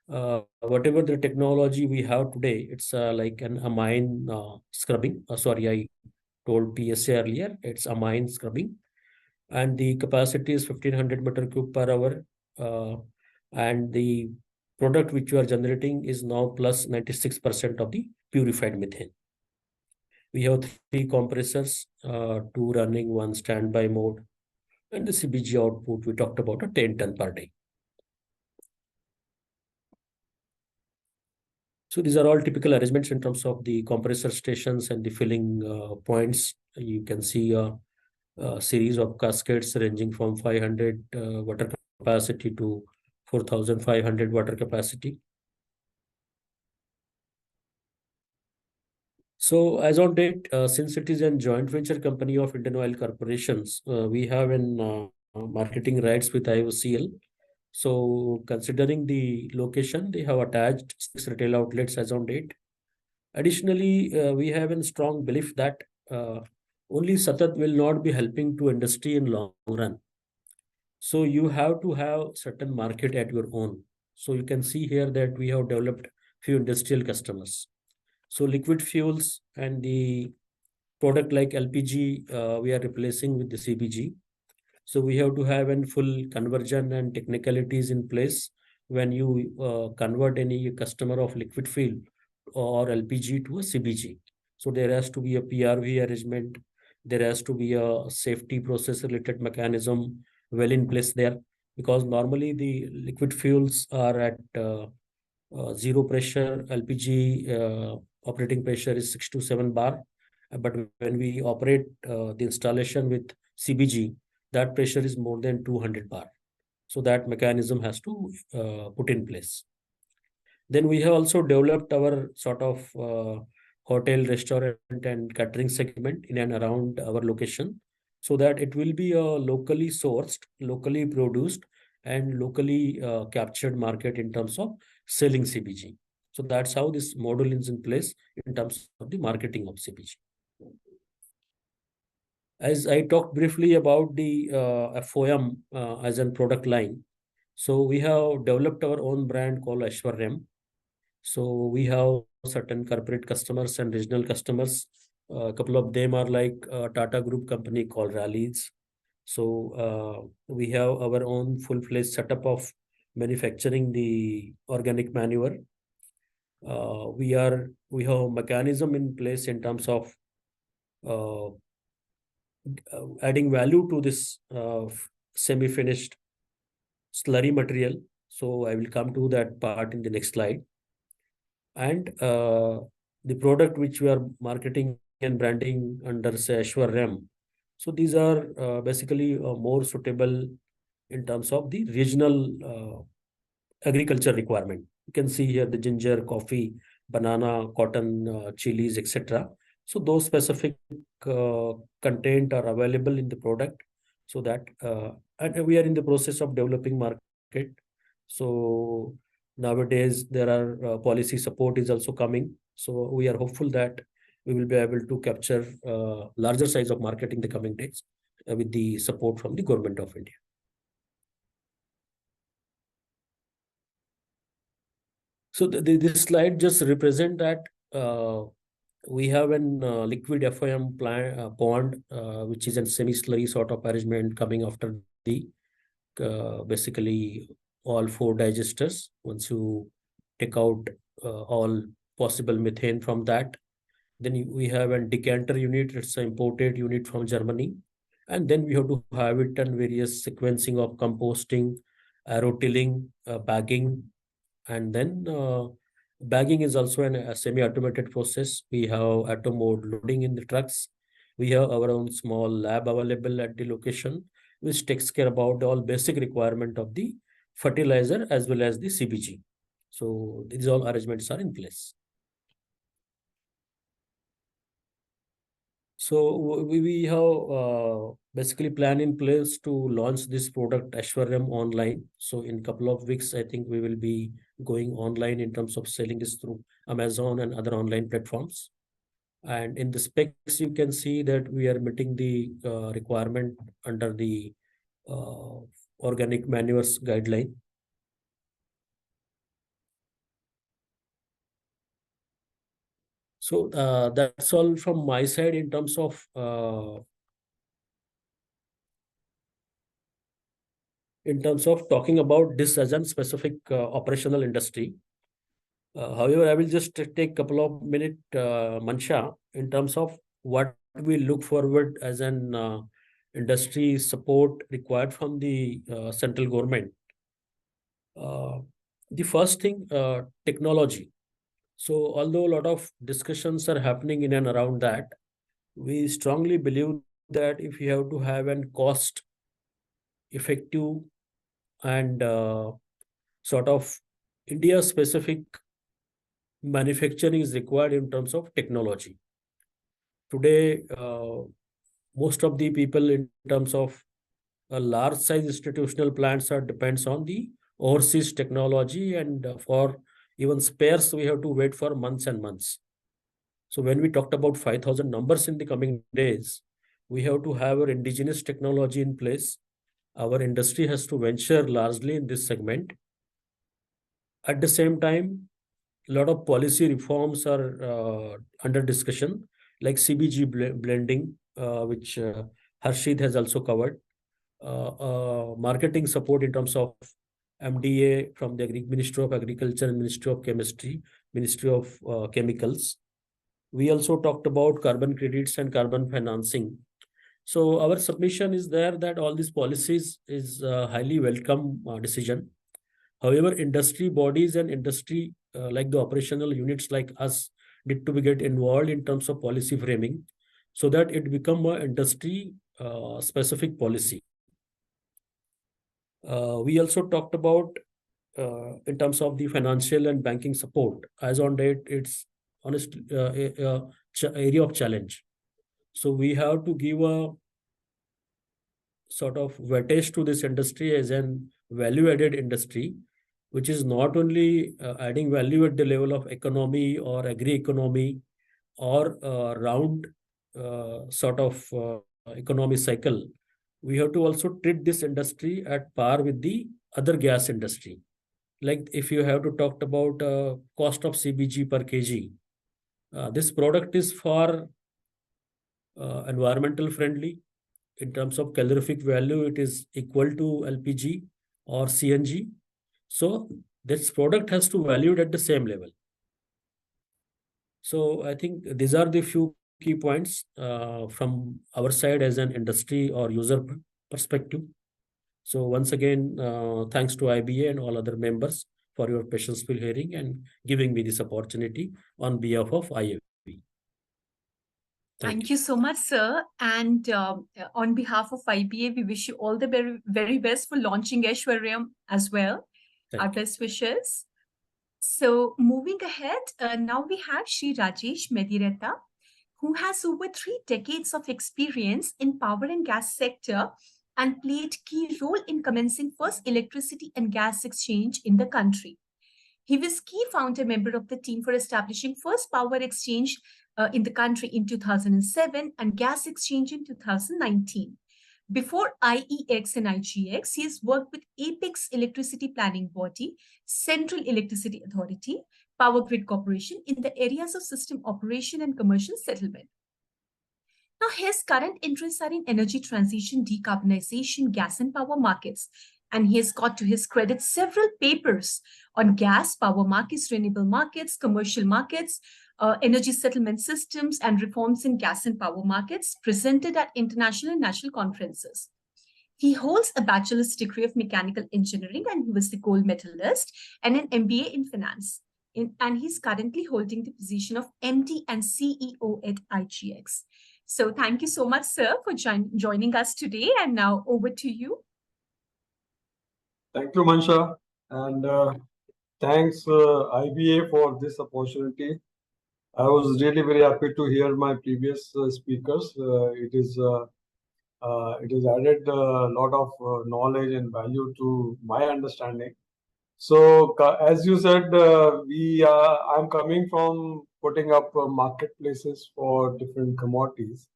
Whatever the technology we have today, it's like an amine scrubbing. Sorry, I told PSA earlier. It's amine scrubbing, and the capacity is 1500 meter cube per hour. And the product which you are generating is now plus 96% of the purified methane. We have three compressors, two running, one standby mode, and the CBG output we talked about a 10 ton per day. So these are all typical arrangements in terms of the compressor stations and the filling points. You can see a series of cascades ranging from 500 water capacity to 4,500 water capacity. So as on date, since it is a joint venture company of Indian Oil Corporations, we have an marketing rights with IOCL. So considering the location, they have attached 6 retail outlets as on date. Additionally, we have a strong belief that only Satat will not be helping to industry in long run. So you have to have certain market at your own. So you can see here that we have developed few industrial customers. So liquid fuels and the product like LPG, we are replacing with the CBG. So we have to have a full conversion and technicalities in place when you convert any customer of liquid fuel or LPG to a CBG. So there has to be a PRV arrangement. There has to be a safety process related mechanism well in place there, because normally the liquid fuels are at zero pressure. LPG operating pressure is 6 to 7 bar. But when we operate the installation with CBG, that pressure is more than 200 bar. So that mechanism has to put in place. Then we have also developed our sort of hotel, restaurant, and catering segment in and around our location, so that it will be a locally sourced, locally produced, and locally captured market in terms of selling CBG. So that's how this model is in place in terms of the marketing of CBG. As I talked briefly about the FOM as a product line, so we have developed our own brand called Ashwaryam. So we have certain corporate customers and regional customers. A couple of them are like a Tata Group company called Rallies. So we have our own full-fledged setup of manufacturing the organic manure. We have mechanism in place in terms of uh, adding value to this semi-finished slurry material. So I will come to that part in the next slide. And the product which we are marketing and branding under, say, Ashwaryam. So these are basically more suitable in terms of the regional agriculture requirement. You can see here the ginger, coffee, banana, cotton, chilies, etc. So those specific content are available in the product. So that and we are in the process of developing market. So nowadays there are policy support is also coming. So we are hopeful that we will be able to capture larger size of market in the coming days with the support from the government of India. So this slide just represent that we have an liquid FOM pond, which is a semi-slurry sort of arrangement coming after the basically all 4 digesters. Once you take out all possible methane from that, then we have a decanter unit. It's an imported unit from Germany. And then we have to have it and various sequencing of composting, aerotilling, bagging, and then bagging is also a semi-automated process. We have auto mode loading in the trucks. We have our own small lab available at the location, which takes care about all basic requirement of the fertilizer as well as the CBG. So these all arrangements are in place. So we have basically plan in place to launch this product Ashwaryam online. So in couple of weeks, I think we will be going online in terms of selling this through Amazon and other online platforms. And in the specs, you can see that we are meeting the requirement under the organic manures guideline. So that's all from my side in terms of talking about this as a specific operational industry. However, I will just take a couple of minutes, Mansha, in terms of what we look forward as an industry support required from the central government. The first thing, technology. So, although a lot of discussions are happening in and around that, we strongly believe that if you have to have an cost effective and sort of India specific manufacturing is required in terms of technology. Today, most of the people in terms of large size institutional plants are depends on the overseas technology, and for even spares we have to wait for months and months. So when we talked about 5,000 numbers in the coming days, we have to have our indigenous technology in place. Our industry has to venture largely in this segment. At the same time, a lot of policy reforms are under discussion, like CBG blending, which Harshit has also covered. Marketing support in terms of MDA from the Ministry of Agriculture and Ministry of Chemistry, Ministry of Chemicals. We also talked about carbon credits and carbon financing. So our submission is there that all these policies is a highly welcome decision. However, industry bodies and industry like the operational units like us need to be get involved in terms of policy framing so that it become a industry specific policy. We also talked about in terms of the financial and banking support. As on date, it's honest area of challenge. So we have to give a sort of weightage to this industry as an value-added industry, which is not only adding value at the level of economy or agri-economy or round sort of economy cycle. We have to also treat this industry at par with the other gas industry. Like if you have to talk about cost of CBG per kg, this product is far environmental friendly. In terms of calorific value, it is equal to LPG or CNG. So this product has to valued at the same level. So I think these are the few key points from our side as an industry or user perspective. So once again, thanks to IBA and all other members for your patientful hearing and giving me this opportunity on behalf of IFB. Thank you so much, sir. And on behalf of IBA, we wish you all the very, very best for launching Aishwaryam as well. Our best wishes. So moving ahead, now we have Shri Rajesh Medireta, who has over 3 decades of experience in power and gas sector and played key role in commencing first electricity and gas exchange in the country. He was key founder member of the team for establishing first power exchange in the country in 2007 and gas exchange in 2019. Before IEX and IGX, he has worked with Apex Electricity Planning Body, Central Electricity Authority, Power Grid Corporation in the areas of system operation and commercial settlement. Now, his current interests are in energy transition, decarbonization, gas and power markets. And he has got to his credit several papers on gas, power markets, renewable markets, commercial markets, energy settlement systems, and reforms in gas and power markets presented at international and national conferences. He holds a bachelor's degree of mechanical engineering, and he was the gold medalist, and an MBA in finance. And he's currently holding the position of MD and CEO at IGX. So thank you so much, sir, for joining us today. And now over to you. Thank you, Mansha. And thanks, IBA, for this opportunity. I was really very happy to hear my previous speakers. It has added a lot of knowledge and value to my understanding. So, as you said, I'm coming from putting up marketplaces for different commodities.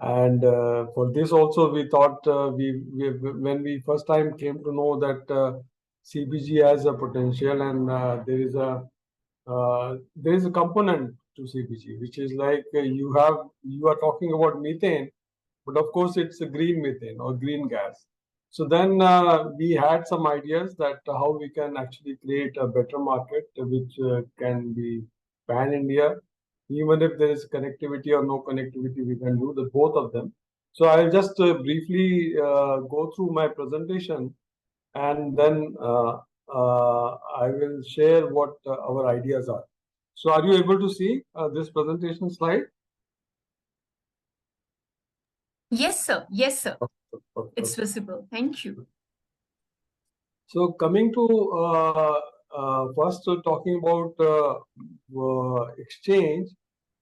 And for this also, we thought when we first time came to know that CBG has a potential and there is a component to CBG, which is like you are talking about methane, but of course it's a green methane or green gas. So then we had some ideas that how we can actually create a better market which can be pan-India. Even if there is connectivity or no connectivity, we can do the both of them. So I'll just briefly go through my presentation, and then I will share what our ideas are. So are you able to see this presentation slide? Yes, sir. Yes, sir. Okay. It's visible. Thank you. So coming to first talking about exchange.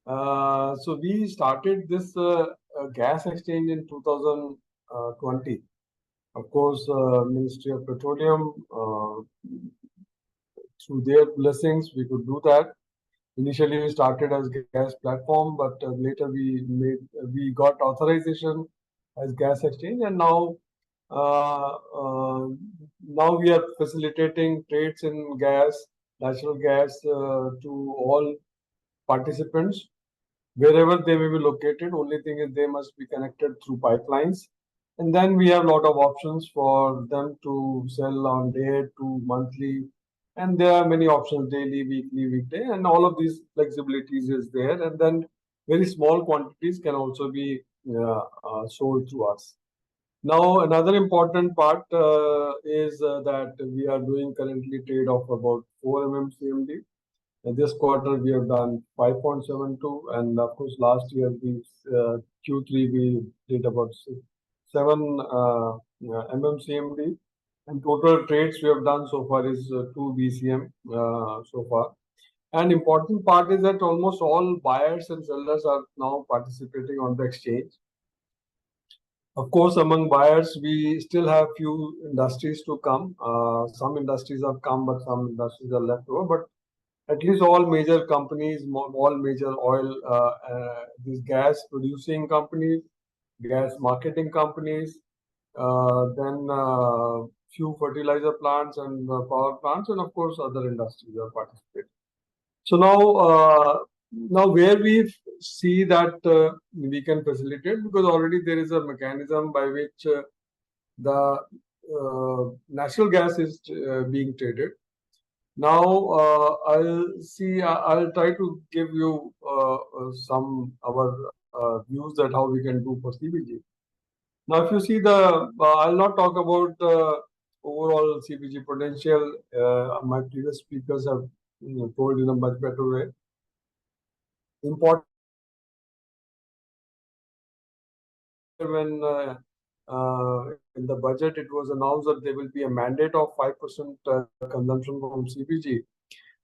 So we started this gas exchange in 2020. Of course, Ministry of Petroleum, through their blessings, we could do that. Initially, we started as gas platform, but later we got authorization as gas exchange, and now we are facilitating trades in gas, natural gas to all participants wherever they may be located. Only thing is they must be connected through pipelines. And then we have a lot of options for them to sell on day to monthly. And there are many options, daily, weekly, weekday, and all of these flexibilities is there. And then very small quantities can also be sold through us. Now, another important part is that we are doing currently trade of about 4 mmCMD. This quarter we have done 5.72, and of course last year we Q3 we did about 7 mmCMD, and total trades we have done so far is 2 BCM so far. And important part is that almost all buyers and sellers are now participating on the exchange. Of course, among buyers, we still have few industries to come. Some industries have come, but some industries are left over. But at least all major companies, all major oil, these gas producing companies, gas marketing companies, then few fertilizer plants and power plants, and of course other industries are participating. So now where we see that we can facilitate, because already there is a mechanism by which the natural gas is being traded. Now I'll try to give you some our views that how we can do for CBG. Now, if you see I'll not talk about overall CBG potential. My previous speakers have told in a much better way. Important when in the budget it was announced that there will be a mandate of 5% consumption from CBG.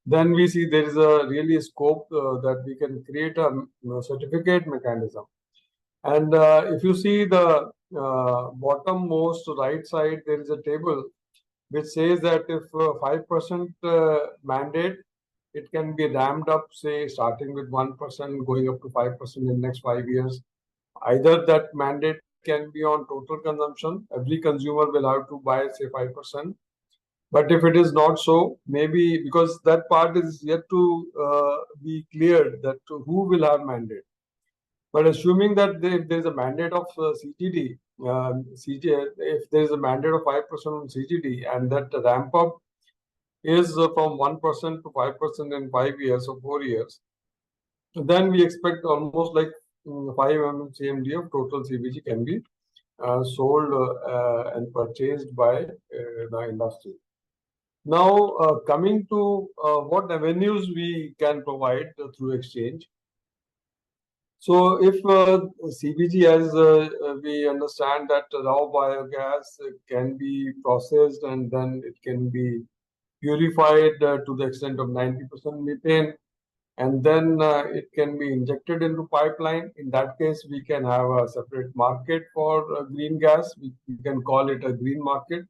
Then we see there is a really scope that we can create a certificate mechanism. And if you see the bottommost right side, there is a table which says that if 5% mandate, it can be ramped up, say, starting with 1%, going up to 5% in the next 5 years. Either that mandate can be on total consumption. Every consumer will have to buy, say, 5%. But if it is not so, maybe because that part is yet to be cleared, that who will have mandate. But assuming that if there is a mandate of CGD, if there is a mandate of 5% on CGD, and that ramp up is from 1% to 5% in 5 years or 4 years, then we expect almost like 5 mmCMD of total CBG can be sold and purchased by the industry. Now, coming to what avenues we can provide through exchange. So, if CBG, as we understand that raw biogas can be processed and then it can be purified to the extent of 90% methane, and then it can be injected into pipeline. In that case, we can have a separate market for green gas. We can call it a green market.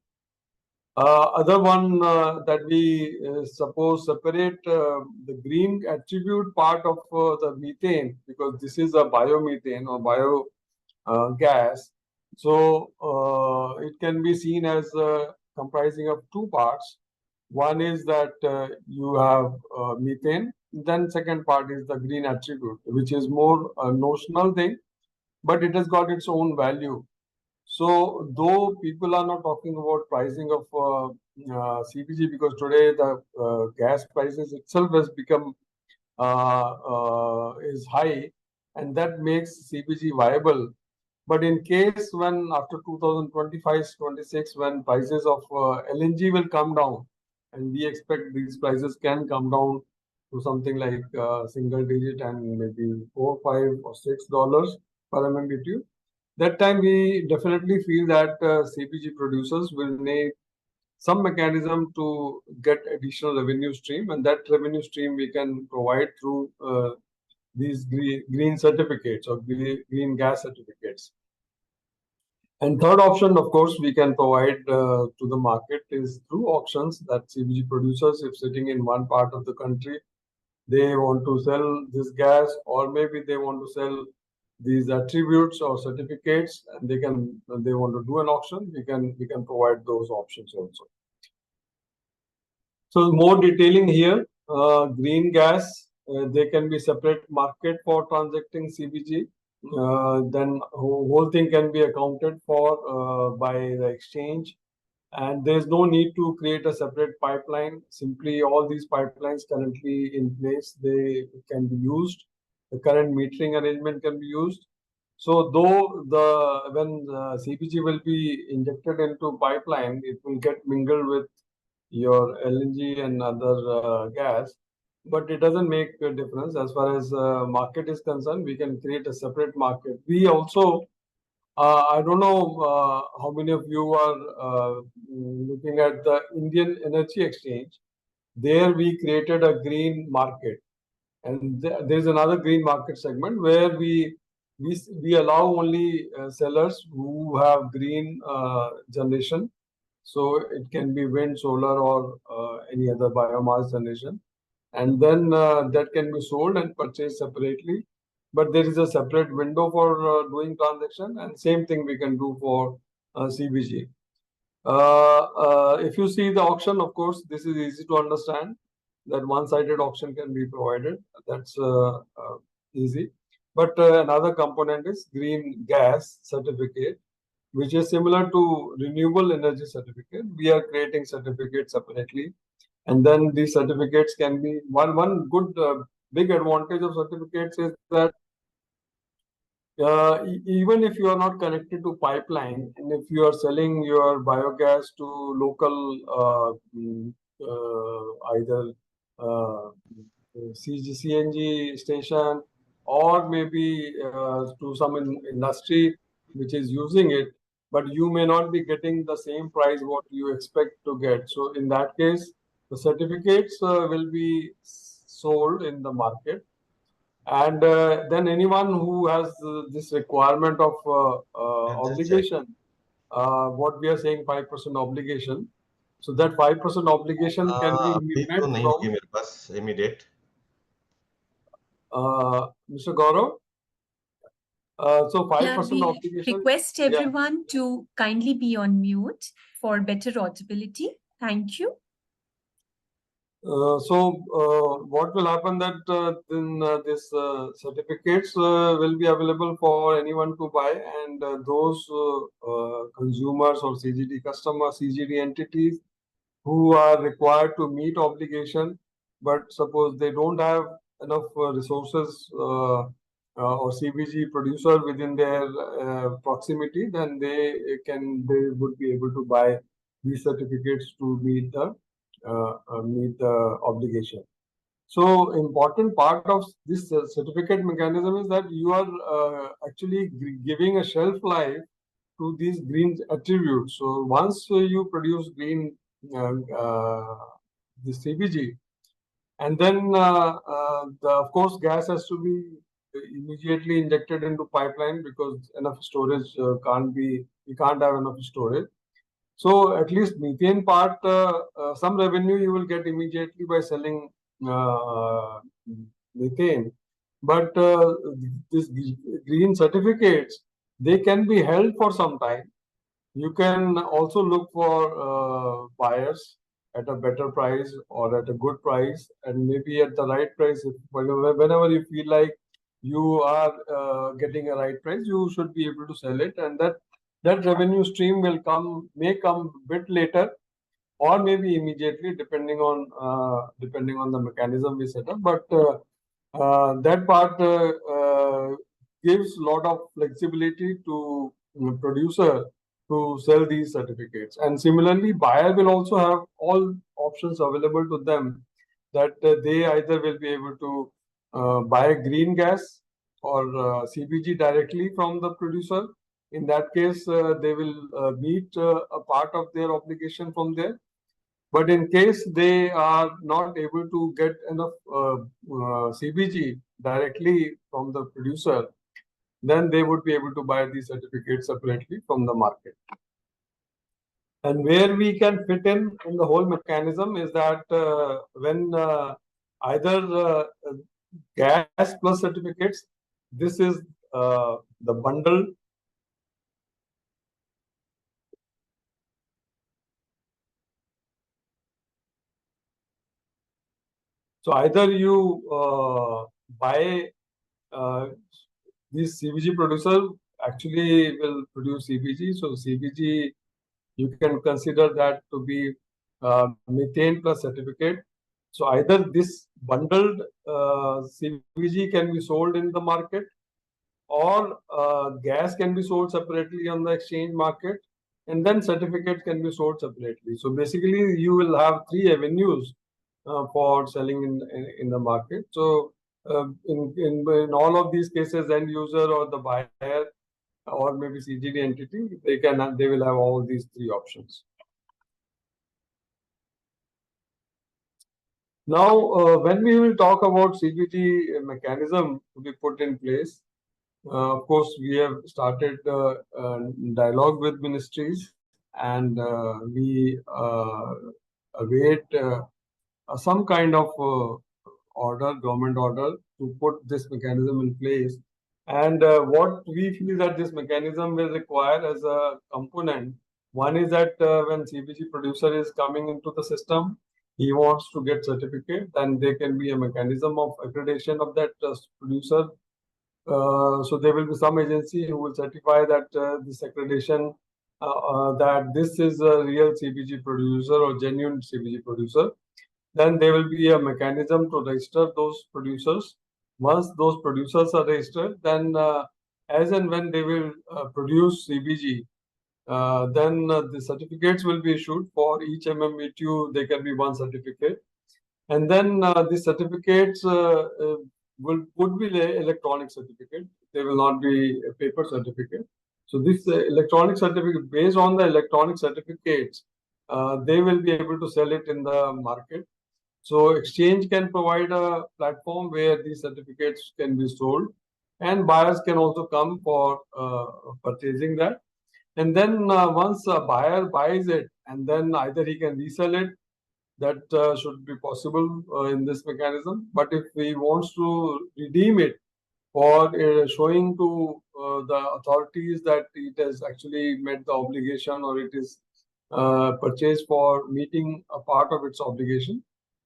Other one that we suppose separate the green attribute part of the methane, because this is a biomethane or bio gas. So it can be seen as comprising of two parts. One is that you have methane. Then second part is the green attribute, which is more a notional thing, but it has got its own value. So though people are not talking about pricing of CBG, because today the gas prices itself has become is high, and that makes CBG viable. But in case when after 2025-26, when prices of LNG will come down, and we expect these prices can come down to something like single digit and maybe $4, $5, or $6 per MMBTU. That time we definitely feel that CBG producers will need some mechanism to get additional revenue stream, and that revenue stream we can provide through these green certificates or green gas certificates. And third option, of course, we can provide to the market is through auctions that CBG producers, if sitting in one part of the country, they want to sell this gas, or maybe they want to sell these attributes or certificates, and they want to do an auction, we can provide those options also. So more detailing here, green gas, there can be separate market for transacting CBG. Then whole thing can be accounted for by the exchange, and there's no need to create a separate pipeline. Simply all these pipelines currently in place, they can be used. The current metering arrangement can be used. So though when CBG will be injected into pipeline, it will get mingled with your LNG and other gas, but it doesn't make a difference. As far as market is concerned, we can create a separate market. We also, I don't know how many of you are looking at the Indian Energy Exchange. There we created a green market, and there's another green market segment where we allow only sellers who have green generation. So it can be wind, solar, or any other biomass generation. And then that can be sold and purchased separately. But there is a separate window for doing transaction, and same thing we can do for CBG. If you see the auction, of course, this is easy to understand that one-sided auction can be provided. That's easy. But another component is green gas certificate, which is similar to renewable energy certificate. We are creating certificates separately, and then these certificates can be one good big advantage of certificates is that even if you are not connected to pipeline, and if you are selling your biogas to local either CNG station, or maybe to some industry which is using it, but you may not be getting the same price what you expect to get. So in that case, the certificates will be sold in the market, and then anyone who has this requirement of obligation, what we are saying 5% obligation. So that 5% obligation can be अभी तो met नहीं from होगी मेरे पास immediate. Mr. Gaurav. So 5% we obligation. request everyone to kindly be on mute for better audibility. Thank you. What will happen that then this certificates will be available for anyone to buy, and those consumers or CGD customers, CGD entities who are required to meet obligation, but suppose they don't have enough resources or CBG producer within their proximity, then they would be able to buy these certificates to meet the obligation. So important part of this certificate mechanism is that you are actually giving a shelf life to these green attributes. So once you produce green the CBG, and then of course gas has to be immediately injected into pipeline, because enough storage you can't have enough storage. So at least methane part, some revenue you will get immediately by selling methane. But these green certificates, they can be held for some time. You can also look for buyers at a better price or at a good price, and maybe at the right price. Whenever you feel like you are getting a right price, you should be able to sell it, and that revenue stream may come a bit later, or maybe immediately, depending on the mechanism we set up. But that part gives a lot of flexibility to producer to sell these certificates. And similarly, buyer will also have all options available to them, that they either will be able to buy green gas or CBG directly from the producer. In that case, they will meet a part of their obligation from there. But in case they are not able to get enough CBG directly from the producer, then they would be able to buy these certificates separately from the market. And where we can fit in the whole mechanism is that when either gas plus certificates, this is the bundle. So either you buy these CBG producer actually will produce CBG. So CBG, you can consider that to be methane plus certificate. So either this bundled CBG can be sold in the market, or gas can be sold separately on the exchange market, and then certificates can be sold separately. So basically, you will have three avenues for selling in the market. So in all of these cases, end user or the buyer or maybe CGD entity, they will have all these three options. Now, when we will talk about CBG mechanism to be put in place, of course, we have started dialogue with ministries, and we await some kind of government order to put this mechanism in place. And what we feel that this mechanism will require as a component, one is that when CBG producer is coming into the system, he wants to get certificate, then there can be a mechanism of accreditation of that producer. So there will be some agency who will certify that this accreditation, that this is a real CBG producer or genuine CBG producer. Then there will be a mechanism to register those producers. Once those producers are registered, then as and when they will produce CBG, then the certificates will be issued for each MMBTU. There can be one certificate, and then the certificates would be electronic certificate. They will not be a paper certificate. So this electronic certificate, based on the electronic certificates, they will be able to sell it in the market. So exchange can provide a platform where these certificates can be sold, and buyers can also come for purchasing that. And then once a buyer buys it, and then either he can resell it, that should be possible in this mechanism. But if he wants to redeem it for showing to the authorities that it has actually met the obligation, or it is purchased for meeting a part of its obligation,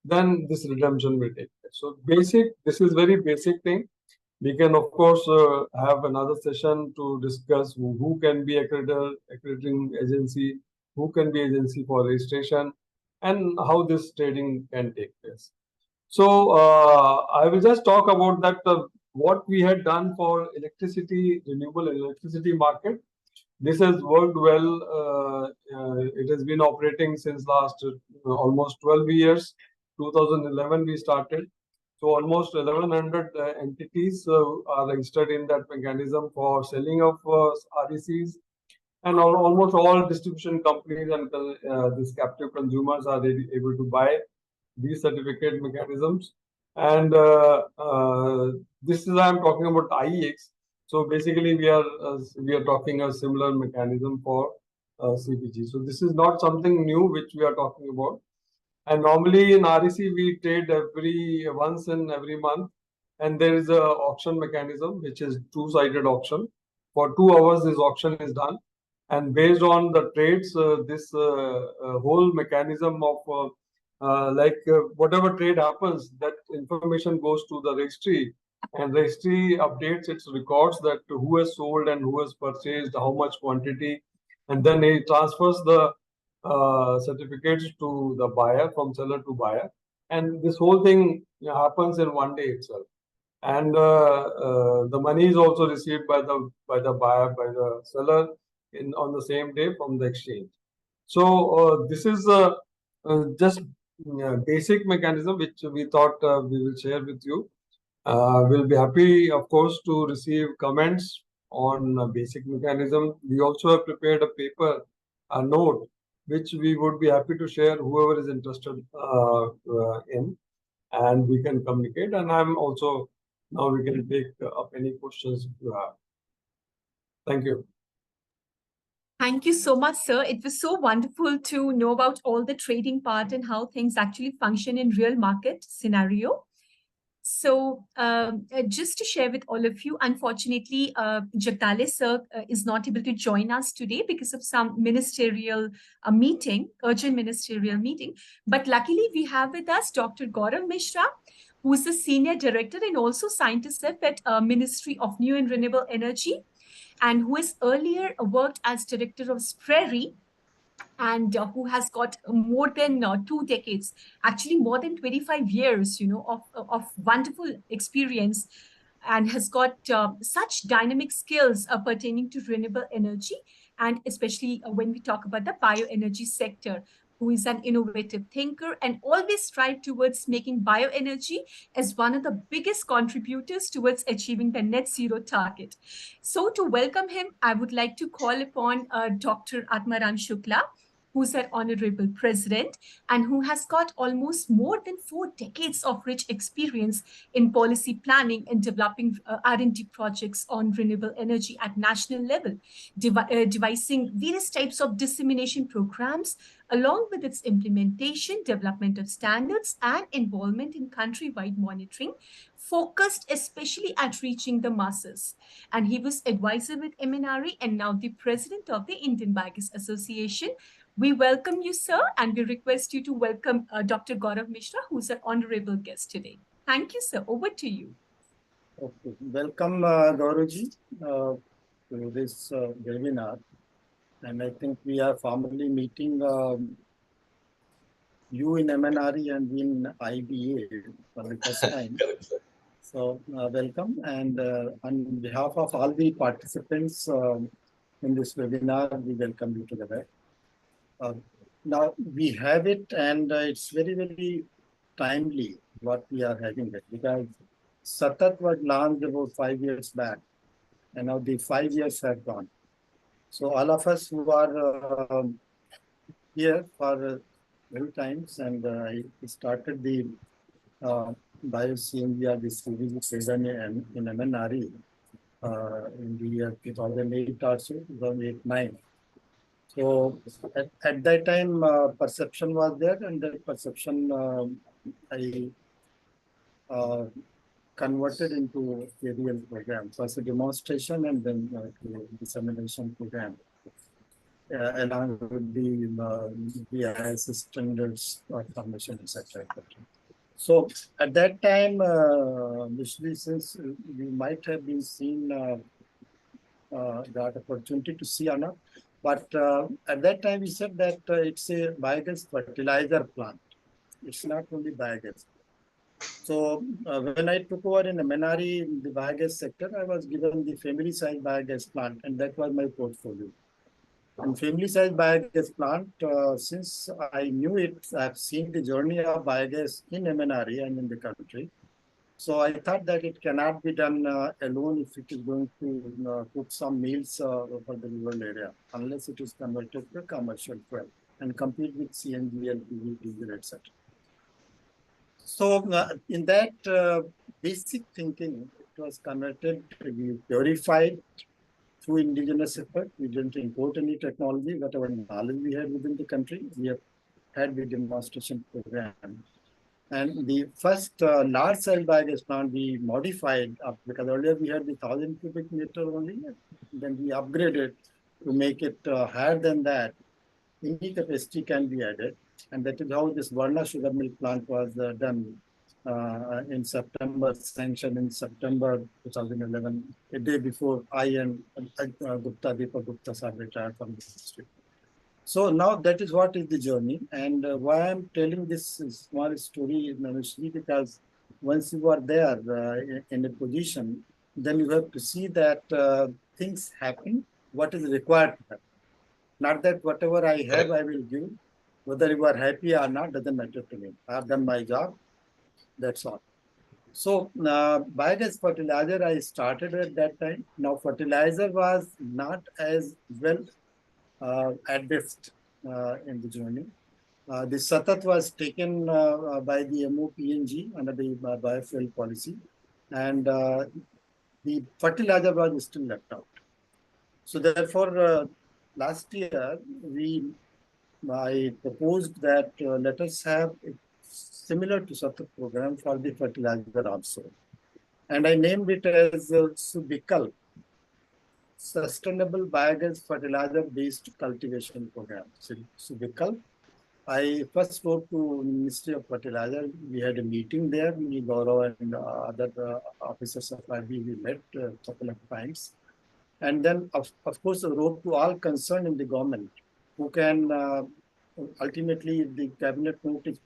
then this redemption will take place. So this is very basic thing. We can, of course, have another session to discuss who can be accrediting agency, who can be agency for registration, and how this trading can take place. So I will just talk about that, what we had done for renewable electricity market. This has worked well. It has been operating since last almost 12 years. 2011 we started. So almost 1,100 entities are registered in that mechanism for selling of RECs, and almost all distribution companies and these captive consumers are able to buy these certificate mechanisms. And this is, I'm talking about IEX. So basically, we are talking a similar mechanism for CBG. So this is not something new which we are talking about. And normally in REC we trade once in every month, and there is a auction mechanism which is two-sided auction. For 2 hours, this auction is done, And based on the trades, this whole mechanism of whatever trade happens, that information goes to the registry, and registry updates its records that who has sold and who has purchased, how much quantity, and then it transfers the certificates to the buyer, from seller to buyer, and this whole thing happens in one day itself. And the money is also received by the buyer, by the seller, on the same day from the exchange. So this is just basic mechanism which we thought we will share with you. We'll be happy, of course, to receive comments on basic mechanism. We also have prepared a paper, a note, which we would be happy to share whoever is interested in, and we can communicate. And I'm also, now we can take up any questions you have. Thank you. Thank you so much, sir. It was so wonderful to know about all the trading part and how things actually function in real market scenario. So just to share with all of you, unfortunately, Jagdale sir is not able to join us today because of some ministerial meeting, urgent ministerial meeting. But luckily, we have with us Dr. Gaurav Mishra, who is the Senior Director and also Scientist at Ministry of New and Renewable Energy, and who has earlier worked as Director of SPRERI, and who has got more than 2 decades, actually more than 25 years, of wonderful experience, and has got such dynamic skills pertaining to renewable energy, and especially when we talk about the bioenergy sector, who is an innovative thinker and always strive towards making bioenergy as one of the biggest contributors towards achieving the net zero target. So to welcome him, I would like to call upon Dr. Atmaram Shukla, who's our honorable president and who has got almost more than 4 decades of rich experience in policy planning and developing R&D projects on renewable energy at national level, devising various types of dissemination programs, along with its implementation, development of standards, and involvement in countrywide monitoring, focused especially at reaching the masses. And he was advisor with MNRE and now the president of the Indian Biogas Association. We welcome you, sir, and we request you to welcome Dr. Gaurav Mishra, who's our honorable guest today. Thank you, sir. Over to you. Okay. Welcome, Gauravji, to this webinar. And I think we are formally meeting you in MNRE and we in IBA for the first time. So welcome. And on behalf of all the participants in this webinar, we welcome you together. Now we have it, and it's very, very timely what we are having it, because Satat was launched about 5 years back, and now the 5 years have gone. So all of us who are here for many times, and I started the bio-CNG or the CBG season in MNRE in the year 2008 or so, 2008-9. So at that time, perception was there, and that perception I converted into a real program. First a demonstration and then to dissemination program, along with the IS standards formation, etc. So at that time, initially, since you might have been seen that opportunity to see or not, but at that time we said that it's a biogas fertilizer plant. It's not only biogas. So when I took over in MNRE in the biogas sector, I was given the family size biogas plant, and that was my portfolio. And family size biogas plant, since I knew it, I've seen the journey of biogas in MNRE and in the country. So I thought that it cannot be done alone if it is going to cook some meals for the rural area, unless it is converted to commercial fuel and compete with CNG, LPG, diesel, etc. So in that basic thinking, it was converted, we purified through indigenous effort. We didn't import any technology. Whatever knowledge we had within the country, we have had the demonstration program. And the first large cell biogas plant we modified up, because earlier we had the 1,000 cubic meter only, then we upgraded to make it higher than that, any capacity can be added. And that is how this Varna sugar mill plant was done in September, sanctioned in September 2011, a day before I and Deepak Gupta sir retired from the industry. So now that is what is the journey, and why I'm telling this small story, Nanushri, because once you are there in a position, then you have to see that things happen, what is required to happen. Not that whatever I have, I will give. Whether you are happy or not doesn't matter to me. I have done my job. That's all. So biogas fertilizer, I started at that time. Now fertilizer was not as well advanced in the journey. The Satat was taken by the MOPNG under the biofuel policy, and the fertilizer was still left out. So therefore, last year I proposed that let us have similar to Satat program for the fertilizer also, and I named it as Subikal, Sustainable Biogas Fertilizer Based Cultivation Program. Subikal. I first wrote to Ministry of Fertilizer. We had a meeting there. Me, Gaurav, and other officers of IB, we met a couple of times. And then, of course, I wrote to all concerned in the government who can ultimately, if the cabinet note is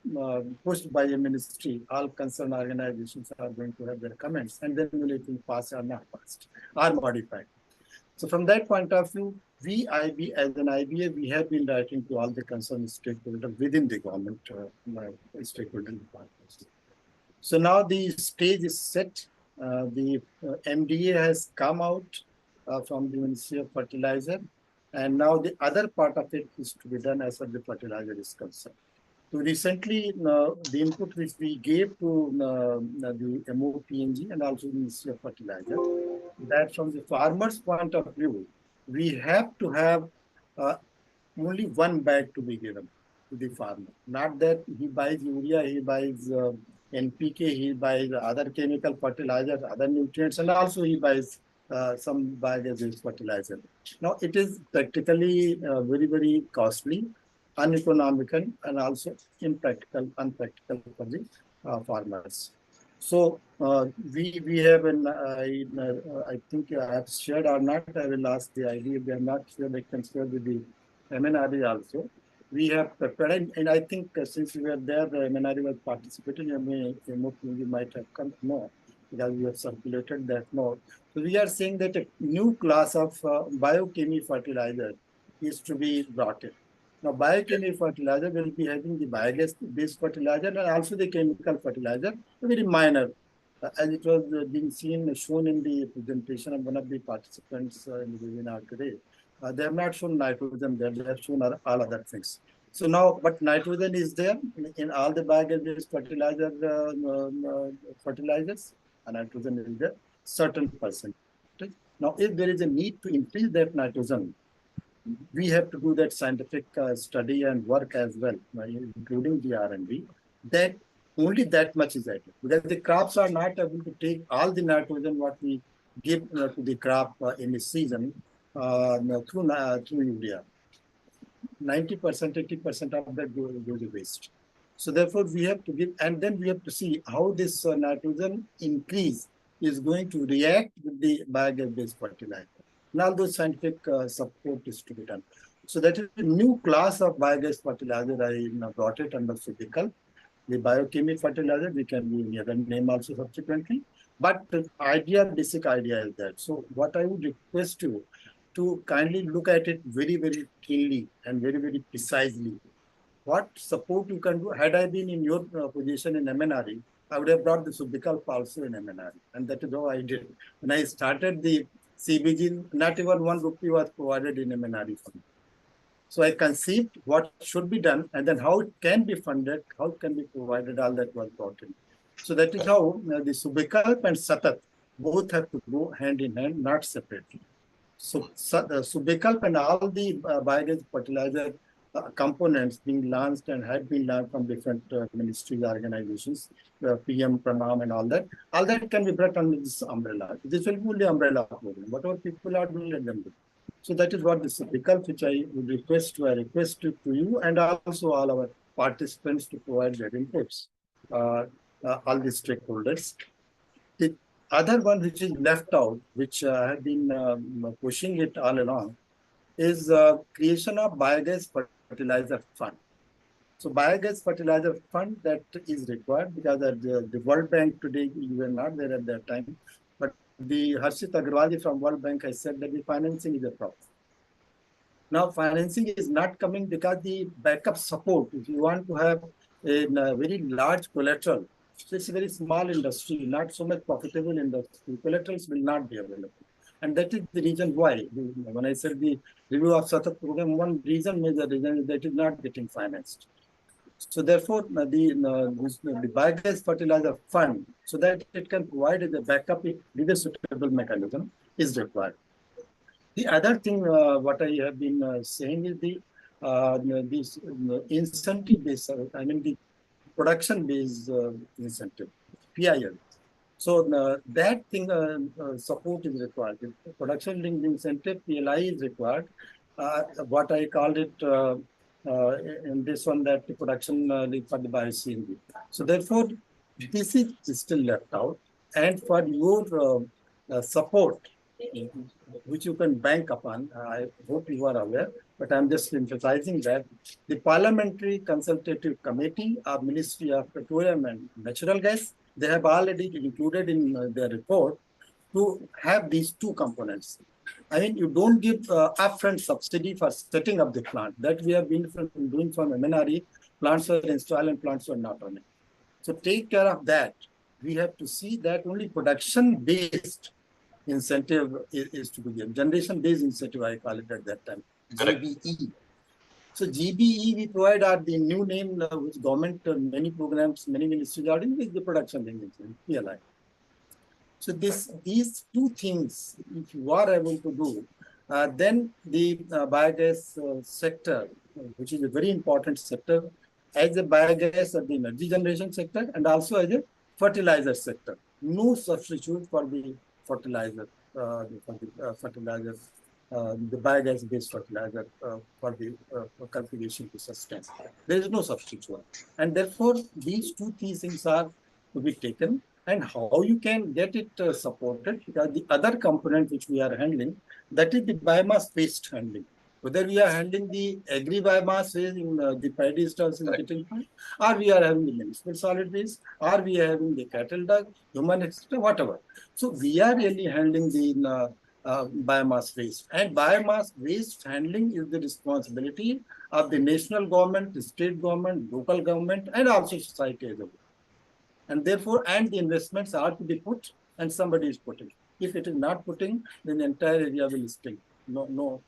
pushed by a ministry, all concerned organizations are going to have their comments, and then will it will pass or not passed or modified. So from that point of view, we IB as an IBA, we have been writing to all the concerned stakeholders within the government stakeholder departments. So now the stage is set. The MDA has come out from the Ministry of Fertilizer, and now the other part of it is to be done as far as the fertilizer is concerned. So recently, the input which we gave to the MOPNG and also the Ministry of Fertilizer, that from the farmer's point of view, we have to have only one bag to be given to the farmer. Not that he buys urea, he buys NPK, he buys other chemical fertilizers, other nutrients, and also he buys some biogas fertilizer. Now, it is practically very, very costly, uneconomical, and also unpractical for the farmers. So we have an, I think I have shared or not, I will ask the idea. If they are not sure, they can share with the MNRE also. We have prepared, and I think since we were there, the MNRE was participating, you might have come to know, because we have circulated that note. So we are saying that a new class of biochemical fertilizer is to be brought in. Now, biochemical fertilizer will be having the biogas-based fertilizer and also the chemical fertilizer, very minor, as it was being shown in the presentation of one of the participants in the webinar today. They have not shown nitrogen there, they have shown all other things. So now, but nitrogen is there in all the biogas-based fertilizers, and nitrogen is there, certain percentage. Now, if there is a need to increase that nitrogen, we have to do that scientific study and work as well, including the R&D, that only that much is added. Because the crops are not able to take all the nitrogen what we give to the crop in the season through urea. 90%, 80% of that goes to waste. So therefore, we have to give, and then we have to see how this nitrogen increase is going to react with the biogas-based fertilizer. And all those scientific support is to be done. So that is a new class of biogas fertilizer. I brought it under Subikal. The biochemical fertilizer, we can use any other name also subsequently. But the idea, basic idea is that. So what I would request you to kindly look at it very, very keenly and very, very precisely. What support you can do. Had I been in your position in MNRE, I would have brought the Subikal also in MNRE. And that is how I did. When I started the CBG, not even 1 rupee was provided in MNRE fund. So I conceived what should be done and then how it can be funded, how it can be provided, all that was brought in. So that is how the Subikal and Satat both have to go hand in hand, not separately. So Subikal and all the biogas fertilizer components being launched and had been launched from different ministries, organizations, PM, Pranam and all that can be brought under this umbrella. This will be the umbrella program. Whatever people are doing, let them do. So that is what this Vikalp, which I would request to you and also all our participants to provide their inputs, all the stakeholders. The other one which is left out, which I have been pushing it all along, is creation of biogas fertilizer fund. So biogas fertilizer fund that is required because the World Bank today, you were not there at that time, but the Harshit Agrawal from World Bank has said that the financing is a problem. Now financing is not coming because the backup support, if you want to have a very large collateral, so it's a very small industry, not so much profitable industry, collaterals will not be available. And that is the reason why, when I said the review of Satat program, one major reason is that it is not getting financed. So therefore, the biogas fertilizer fund, so that it can provide the backup with a suitable mechanism, is required. The other thing, what I have been saying is this incentive-based, I mean the production-based incentive, PIL. So that thing support is required. The production-linked incentive, PLI, is required. What I called it in this one, that the production for the bio-CNG. So therefore, this is still left out. And for your support, which you can bank upon, I hope you are aware, but I'm just emphasizing that the Parliamentary Consultative Committee of Ministry of Petroleum and Natural Gas, they have already included in their report to have these two components. I mean, you don't give upfront subsidy for setting up the plant. That we have been doing from MNRE, plants were installed and plants were not running. So take care of that. We have to see that only production-based incentive is to be given. Generation-based incentive, I call it at that time, GBE. So GBE we provide are the new name which government, many programs, many ministries are doing, is the production incentive, PLI. So these two things, if you are able to do, then the biogas sector, which is a very important sector, as a biogas of the energy generation sector and also as a fertilizer sector. No substitute for the fertilizer, the biogas-based fertilizer for the cultivation to sustain. There is no substitute. And therefore, these two things are to be taken. And how you can get it supported, because the other component which we are handling, that is the biomass waste handling. Whether we are handling the agri-biomass waste in the paddy stalls in getting plant, or we are having the municipal solid waste, or we are having the cattle dung, human, etc., whatever. So we are really handling the biomass waste. And biomass waste handling is the responsibility of the national government, the state government, local government, and also society as a whole. And therefore, and the investments are to be put, and somebody is putting. If it is not putting, then the entire area will stink. No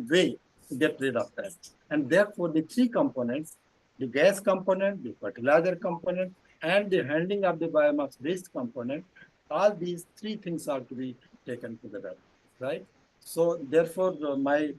way to get rid of that. And therefore, the three components, the gas component, the fertilizer component, and the handling of the biomass waste component, all these three things are to be taken together, right? So therefore, my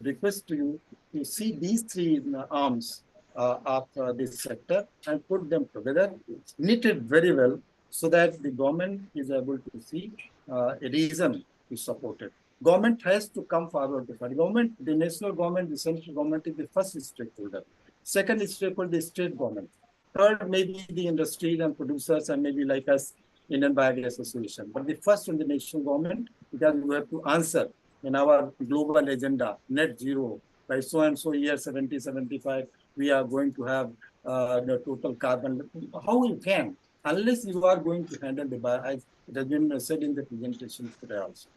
request to you to see these three arms of this sector and put them together, knit it very well, so that the government is able to see a reason to support it. Government has to come forward. The government, the national government, the central government is the first stakeholder. Second stakeholder, the state government. Third, maybe the industry and producers, and maybe like us, Indian Biogas Association. But the first one, the national government, because we have to answer in our global agenda, net zero, by so and so year 70-75, we are going to have the total carbon. How you can, unless you are going to handle the bio, as it has been said in the presentation today also.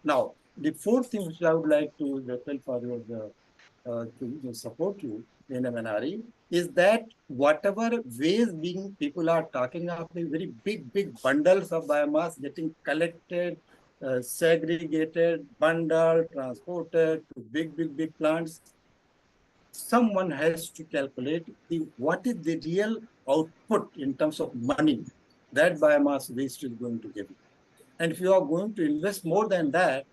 Now, the fourth thing which I would like to tell for your to support you in MNRE is that whatever ways being people are talking of the very big bundles of biomass getting collected, segregated, bundled, transported to big plants, someone has to calculate what is the real output in terms of money that biomass waste is going to give you. And if you are going to invest more than that,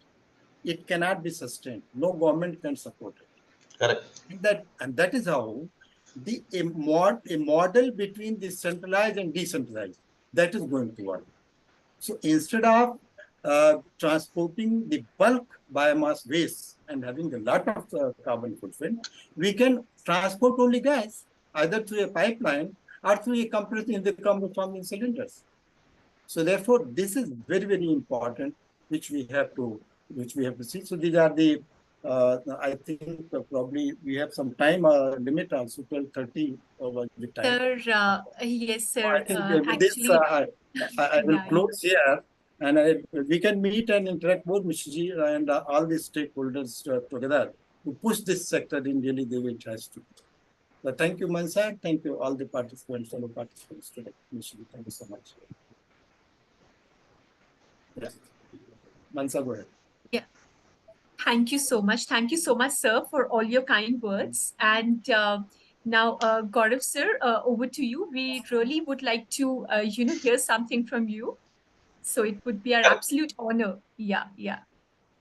it cannot be sustained. No government can support it. Correct. And that is how a model between the centralized and decentralized, that is going to work. So instead of transporting the bulk biomass waste and having a lot of carbon footprint, we can transport only gas, either through a pipeline or through a compressor in the from cylinders. So therefore, this is very, very important, which we have to see. So these are the I think probably we have some time limit also, 12:30 over the time. Sir, yes, sir. I think with this, Actually, I will yeah, close here, and we can meet and interact more, Mr. G, and all the stakeholders together to push this sector in really the way it has to. So thank you, Mansa. Thank you, all the participants, fellow participants today. Mr. G, thank you so much. Yeah. Mansa, go ahead. yeah. Thank you so much. Thank you so much, sir, for all your kind words. And now, Gaurav, sir, over to you. We really would like to, hear something from you. So it would be our absolute honor. Yeah, yeah.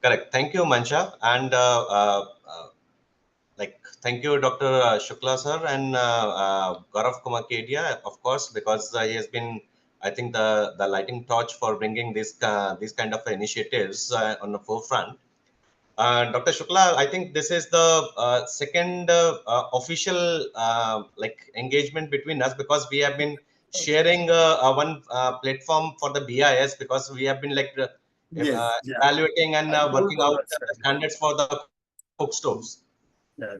Correct. Thank you, Mansha. And thank you, Dr. Shukla, sir, and Gaurav Kumar Kedia, of course, because he has been, I think, the lighting torch for bringing these kind of initiatives on the forefront. Dr. Shukla, I think this is the second official engagement between us, because we have been sharing one platform for the BIS, because we have been evaluating and working out the standards for the cook stoves.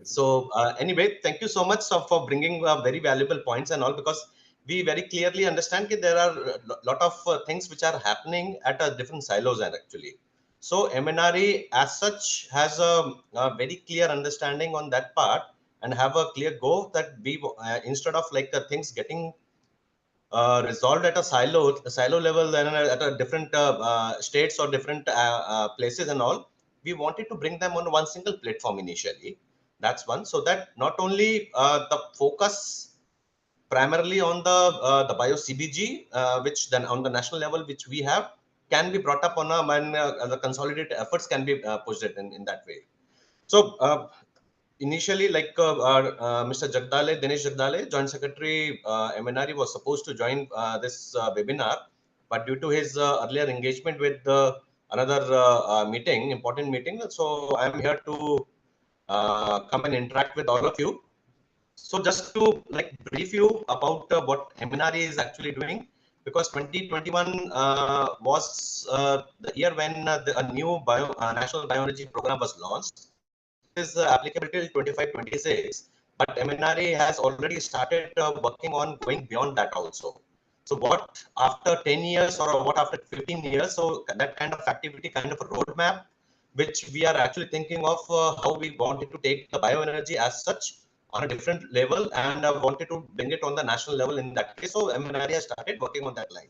So anyway, thank you so much for bringing very valuable points and all, because we very clearly understand that there are a lot of things which are happening at different silos actually. So MNRE as such has a very clear understanding on that part, and have a clear goal that we instead of things getting resolved at a silo level, then at a different states or different places and all, we wanted to bring them on one single platform initially. That's one, so that not only the focus primarily on the bio CBG, which then on the national level, which we have, can be brought up on a when the consolidated efforts can be pushed in that way. So initially, Mr. Jagdale, Dinesh Jagdale, Joint Secretary MNRE, was supposed to join this webinar, but due to his earlier engagement with another meeting, important meeting, so I am here to come and interact with all of you. So just to brief you about what MNRE is actually doing, because 2021 was the year when a new national bioenergy program was launched. This is applicable till 25-26, but MNRE has already started working on going beyond that also. So what after 10 years or what after 15 years, so that kind of activity, kind of a roadmap, which we are actually thinking of how we wanted to take the bioenergy as such on a different level, and wanted to bring it on the national level in that case. So MNRE has started working on that line.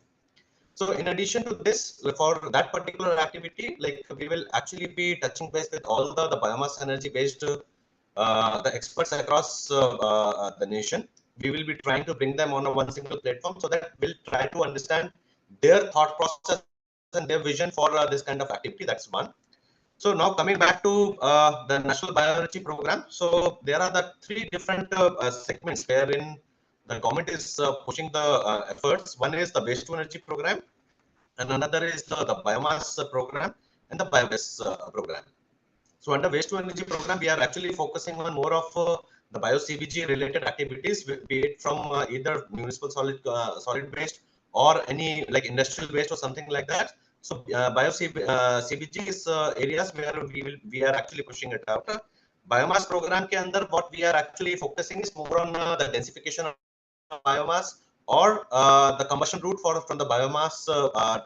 So in addition to this, for that particular activity, we will actually be touching base with all the biomass energy based the experts across the nation. We will be trying to bring them on a one single platform, so that we'll try to understand their thought process and their vision for this kind of activity. That's one. So now coming back to the National Bioenergy Program. So there are the three different segments wherein the government is pushing the efforts. One is the waste to energy program, and another is the biomass program, and the biogas program. So under waste to energy program, we are actually focusing on more of the bio CBG related activities, be it from either municipal solid waste or any industrial waste or something like that. So bio CBG is areas where we are actually pushing it out. Biomass program ke andar, what we are actually focusing is more on the densification of biomass, or the combustion route from the biomass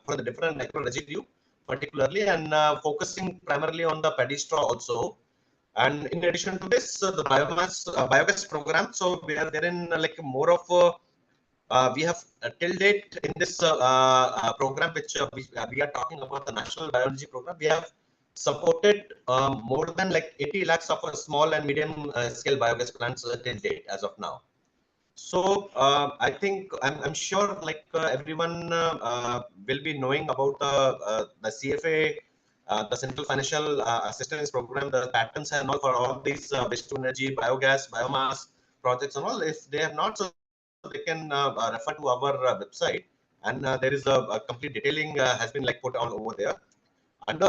for the different micro residue particularly, and focusing primarily on the paddy straw also. And in addition to this, the biogas program. So we are there in more of we have till date in this program, which we are talking about, the National Bioenergy Program. We have supported more than 80 lakhs of small and medium scale biogas plants till date as of now. So I think I'm sure everyone will be knowing about the CFA, the Central Financial Assistance Program, the patterns and all for all these waste to energy, biogas, biomass projects and all. If they have not, so they can refer to our website, and there is a complete detailing has been put on over there. And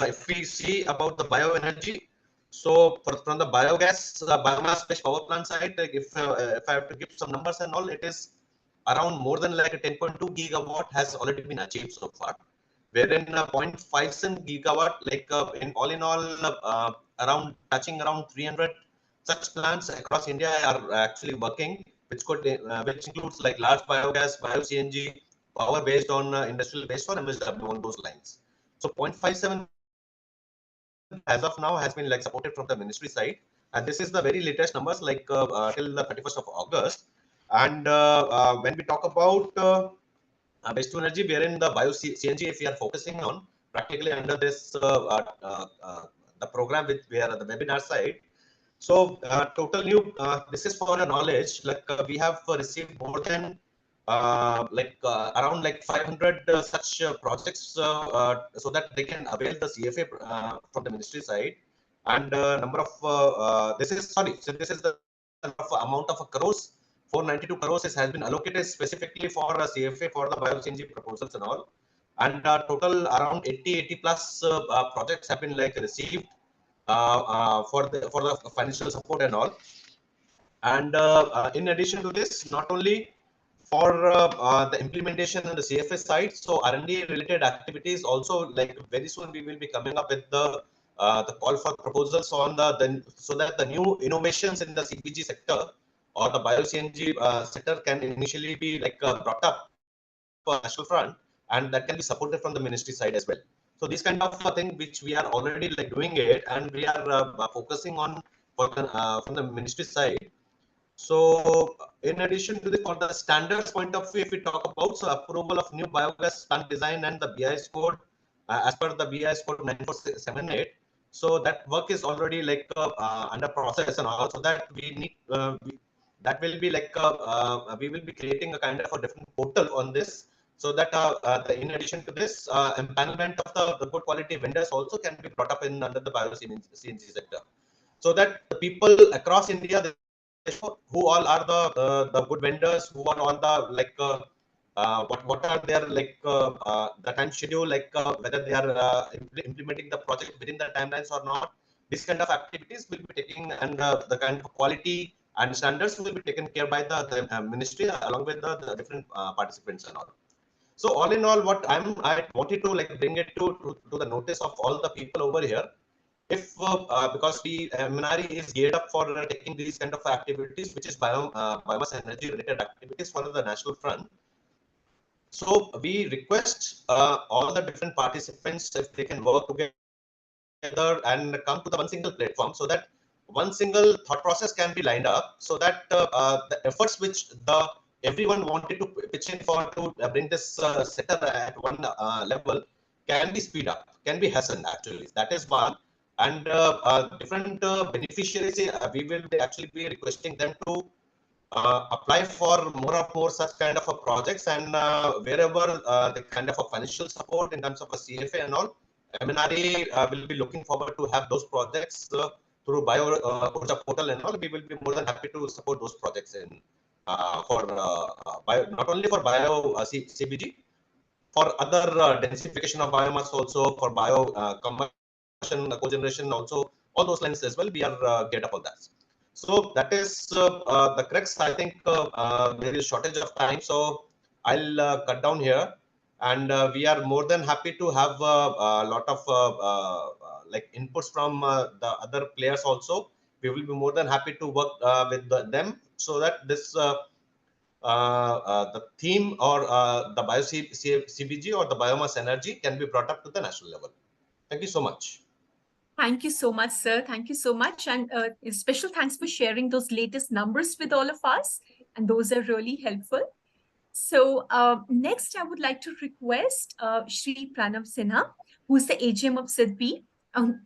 if we see about the bioenergy, so from the biogas, biomass-based power plant side, like if I have to give some numbers and all, it is around more than like a 10.2 gigawatt has already been achieved so far, wherein 0.57 gigawatt, like in all, around touching around 300 such plants across India are actually working, which includes like large biogas, bio CNG, power based on industrial based or MSW on those lines. So 0.57 as of now has been like supported from the ministry side, and this is the very latest numbers like till the 31st of August. And when we talk about waste to energy, wherein the bio CNG, if we are focusing on practically under this the program with where the webinar side. So total new, this is for your knowledge, like we have received more than around like 500 such projects so that they can avail the CFA from the ministry side. And number of this is sorry, so this is the amount of crores. 492 crores has been allocated specifically for CFA for the bio-CNG proposals and all. And total around 80 plus projects have been like received for the financial support and all. And in addition to this, not only for the implementation on the CFS side, so R&D related activities also, like very soon we will be coming up with the call for proposals on the so that the new innovations in the CBG sector or the bio CNG sector can initially be like brought up for national front, and that can be supported from the ministry side as well. So this kind of thing which we are already like doing it, and we are focusing on from the ministry side. So in addition to this, for the standards point of view, if we talk about, so approval of new biogas plant design and the BIS code as per the BIS code 9478. So that work is already like under process, and also that we need that will be like we will be creating a kind of a different portal on this, so that in addition to this, empanelment of the good quality vendors also can be brought up in under the bio CNG sector, so that the people across India, who all are the good vendors, who are on the like what are their like the time schedule, like whether they are implementing the project within the timelines or not. This kind of activities will be taking, and the kind of quality and standards will be taken care by the ministry along with the different participants and all. So all in all, what I wanted to like bring it to the notice of all the people over here. If because we MNRE is geared up for taking these kind of activities, which is biomass energy related activities for the national front. So we request all the different participants, if they can work together and come to the one single platform, so that one single thought process can be lined up, so that the efforts which the everyone wanted to pitch in for to bring this sector at one level can be speed up, can be hastened actually. That is one. And different beneficiaries, we will actually be requesting them to apply for more such kind of a projects, and wherever the kind of a financial support in terms of a CFA and all, MNRE will be looking forward to have those projects through Bio Urja portal and all. We will be more than happy to support those projects in for bio, not only for bio CBG, for other densification of biomass, also for bio combustion, cogeneration, also all those lines as well. We are geared up on that. So that is the crux. I think there is shortage of time, so I'll cut down here, and we are more than happy to have a lot of like inputs from the other players also. We will be more than happy to work with them, so that this the theme or the bio CBG or the biomass energy can be brought up to the national level. Thank you so much. Thank you so much, sir. Thank you so much. And special thanks for sharing those latest numbers with all of us. And those are really helpful. So next, I would like to request Shri Pranav Sinha, who is the AGM of SIDBI,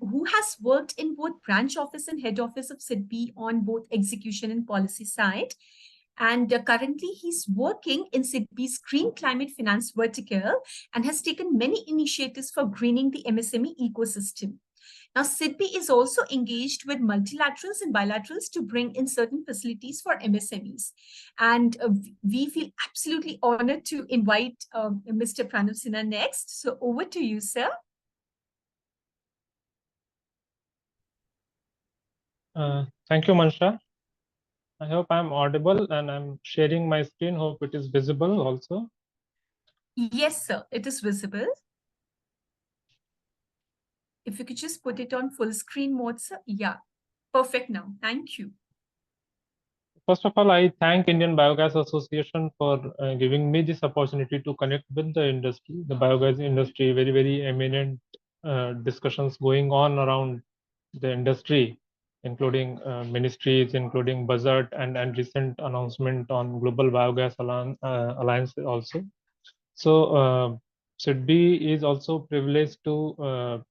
who has worked in both branch office and head office of SIDBI on both execution and policy side. And currently, he's working in SIDBI's Green Climate Finance vertical and has taken many initiatives for greening the MSME ecosystem. Now, SIDBI is also engaged with multilaterals and bilaterals to bring in certain facilities for MSMEs. And we feel absolutely honored to invite Mr. Pranav Sinha next. So over to you, sir. Thank you, Mansha. I hope I'm audible and I'm sharing my screen. Hope it is visible also. Yes, sir, it is visible. If you could just put it on full screen mode, sir. Yeah, perfect now. Thank you. First of all, I thank Indian Biogas Association for giving me this opportunity to connect with the industry, the biogas industry, very, very eminent discussions going on around the industry, including ministries, including budget and recent announcement on Global Biogas Alliance also. So SIDBI is also privileged to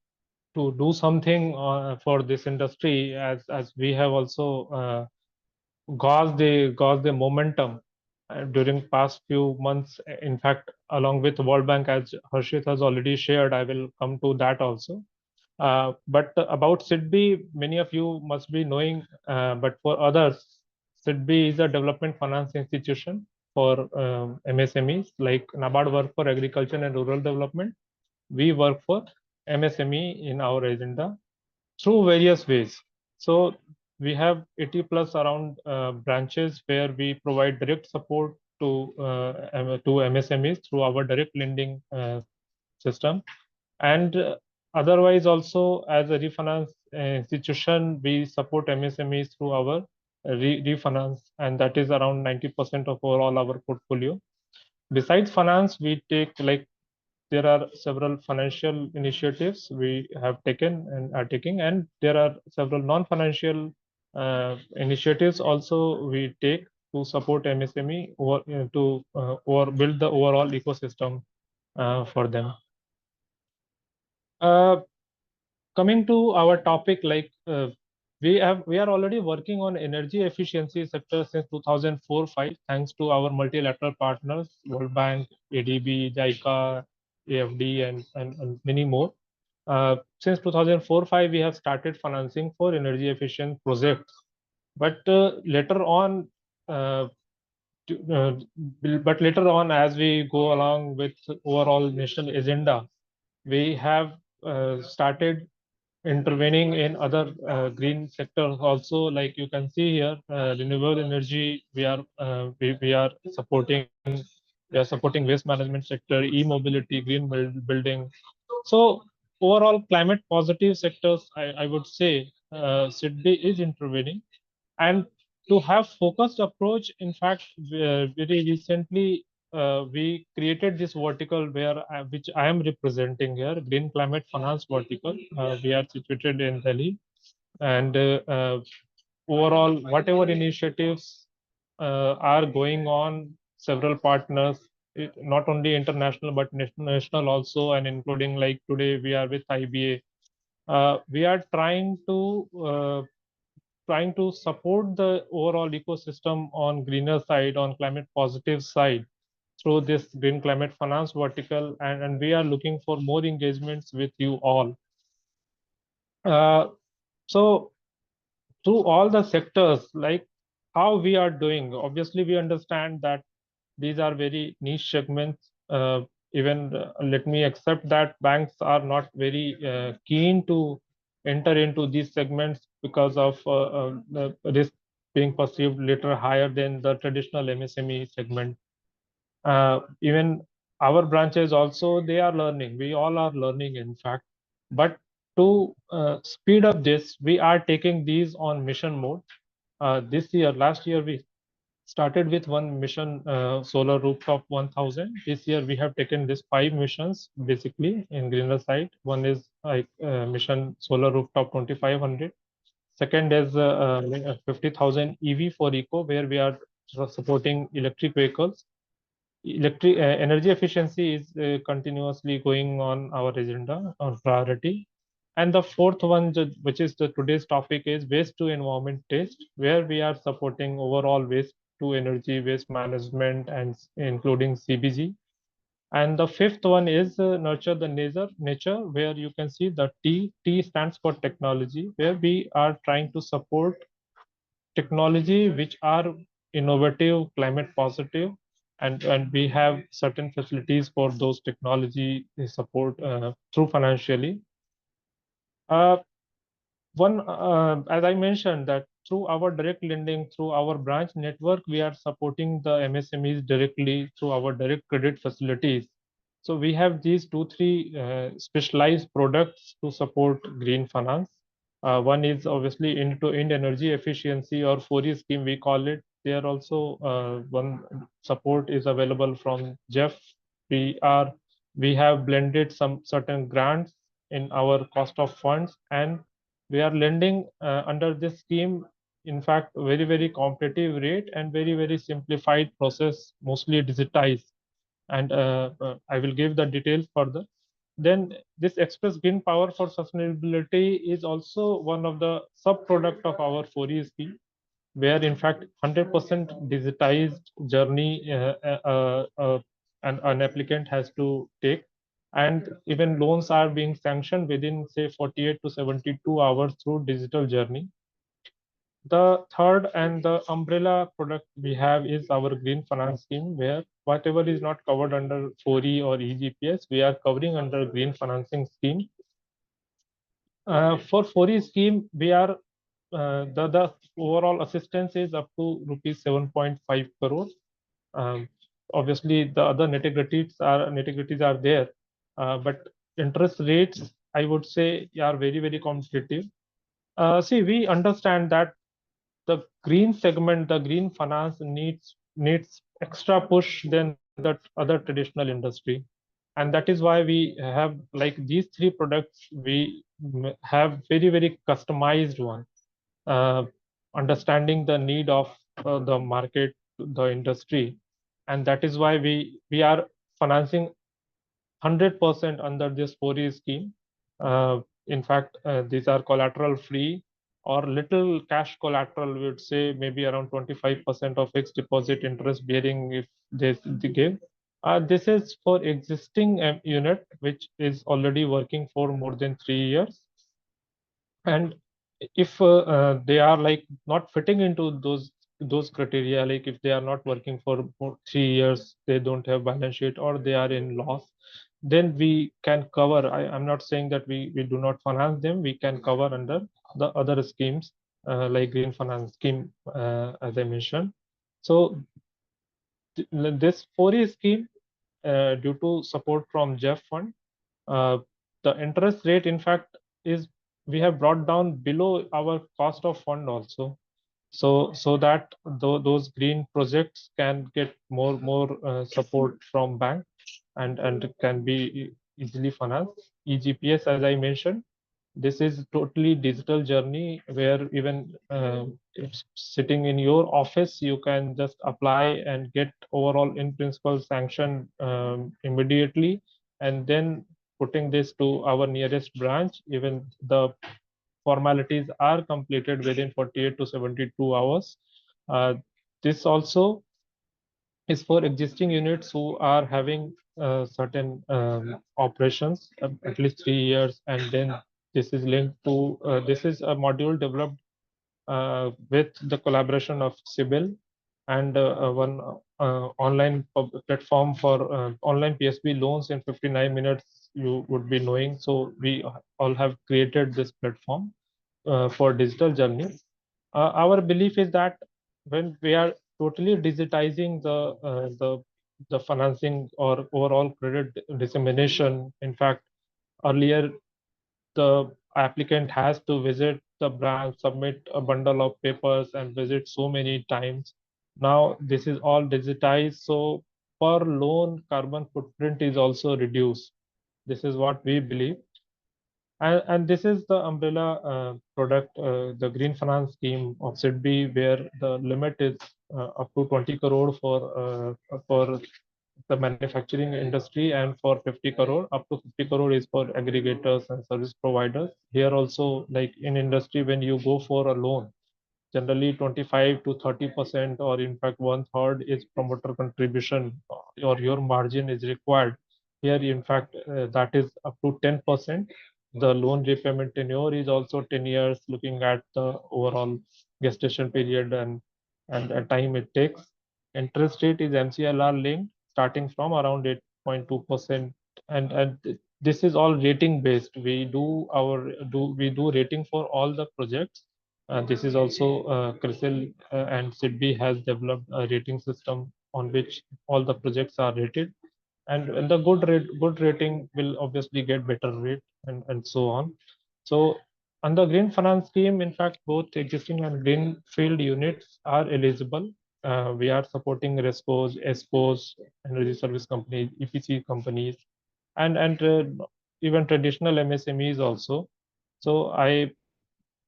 do something for this industry, as we have also gauge the momentum during past few months. In fact, along with World Bank, as Harshit has already shared, I will come to that also. But about SIDBI, many of you must be knowing, but for others, SIDBI is a development finance institution for MSMEs, like NABARD work for agriculture and rural development. We work for MSME in our agenda through various ways. So we have 80 plus around branches where we provide direct support to MSMEs through our direct lending system. And otherwise also, as a refinance institution, we support MSMEs through our refinance, and that is around 90% of overall our portfolio. Besides finance, we take, like, there are several financial initiatives we have taken and are taking, and there are several non-financial initiatives also we take to support MSME or or build the overall ecosystem for them. Coming to our topic, like we are already working on energy efficiency sector since 2004-5, thanks to our multilateral partners, World Bank, ADB, JICA, AFD, and many more. Since 2004-5, we have started financing for energy efficient projects. But later on, as we go along with overall national agenda, we have started intervening in other green sectors also. Like you can see here, renewable energy, we are supporting. We are supporting waste management sector, e-mobility, green building. So overall, climate positive sectors, I would say, SIDBI is intervening. And to have focused approach, in fact, very recently we created this vertical which I am representing here, Green Climate Finance vertical. We are situated in Delhi, and overall, whatever initiatives are going on, several partners, not only international but national also, and including, like today we are with IBA. We are trying to support the overall ecosystem on greener side, on climate positive side, through this green climate finance vertical, and we are looking for more engagements with you all. So through all the sectors, like how we are doing, obviously we understand that these are very niche segments. Even let me accept that banks are not very keen to enter into these segments because of the risk being perceived little higher than the traditional MSME segment. Even our branches also, they are learning. We all are learning, in fact. But to speed up this, we are taking these on mission mode. Last year, we started with one mission, solar rooftop 1000. This year we have taken this 5 missions basically in greener side. One is like mission solar rooftop 2500. Second is 50,000 EV for eco, where we are supporting electric vehicles. Energy efficiency is continuously going on our agenda on priority. And the fourth one, which is today's topic, is waste to environment test, where we are supporting overall waste to energy, waste management, and including CBG. And the fifth one is nurture the nature, where you can see the T stands for technology, where we are trying to support technology which are innovative, climate positive, and we have certain facilities for those technology support through financially. As I mentioned, that through our direct lending, through our branch network, we are supporting the MSMEs directly through our direct credit facilities. So we have these three specialized products to support green finance. One is obviously end-to-end energy efficiency, or 4E scheme we call it. There also one support is available from Jeff. We have blended some certain grants in our cost of funds, and we are lending under this scheme, in fact, very competitive rate and very simplified process, mostly digitized. And I will give the details further. Then this Express Green Power for Sustainability is also one of the sub-product of our 4E scheme, where in fact 100% digitized journey an applicant has to take, and even loans are being sanctioned within say 48 to 72 hours through digital journey. The third and the umbrella product we have is our green finance scheme, where whatever is not covered under 4E or EGPS, we are covering under green financing scheme. For 4E scheme, we are the overall assistance is up to rupees 7.5 crores. Obviously, the other nitty-gritties are there, but interest rates, I would say, are very competitive. See, we understand that the green segment, the green finance needs extra push than that other traditional industry, and that is why we have like these three products. We have very customized one, understanding the need of the market, the industry, and that is why we are financing 100% under this 4E scheme. In fact, these are collateral free or little cash collateral. We would say maybe around 25% of fixed deposit interest bearing if they give. This is for existing unit which is already working for more than 3 years, and if they are like not fitting into those criteria, like if they are not working for 3 years, they don't have balance sheet, or they are in loss, then we can cover. I'm not saying that we do not finance them. We can cover under the other schemes like green finance scheme, as I mentioned. So this 4E scheme, due to support from Jeff Fund, the interest rate, in fact, is we have brought down below our cost of fund also, so that those green projects can get more support from bank, and can be easily financed. EGPS, as I mentioned, this is totally digital journey, where even if sitting in your office, you can just apply and get overall in principle sanction immediately, and then putting this to our nearest branch, even the formalities are completed within 48 to 72 hours. This also is for existing units who are having certain operations at least 3 years, and then this is linked to this is a module developed with the collaboration of CBL and one online platform for online PSB loans in 59 minutes, you would be knowing. So we all have created this platform for digital journey. Our belief is that when we are totally digitizing the financing or overall credit dissemination, in fact, earlier the applicant has to visit the branch, submit a bundle of papers, and visit so many times. Now this is all digitized, so per loan carbon footprint is also reduced. This is what we believe. And this is the umbrella product, the green finance scheme of SIDBI, where the limit is up to 20 crore for the manufacturing industry, and for 50 crore, up to 50 crore is for aggregators and service providers. Here also, like in industry, when you go for a loan, generally 25 to 30%, or in fact 1/3 is promoter contribution, or your margin is required. Here, in fact, that is up to 10%. The loan repayment tenure is also 10 years, looking at the overall gestation period and the time it takes. Interest rate is MCLR linked, starting from around 8.2%, and this is all rating based. We do rating for all the projects. This is also CRISIL and SIDBI has developed a rating system on which all the projects are rated, and the good rating will obviously get better rate, and so on. So under green finance scheme, in fact, both existing and greenfield units are eligible. We are supporting RESCOs, ESCOs, energy service companies, EPC companies, and even traditional MSMEs also. So I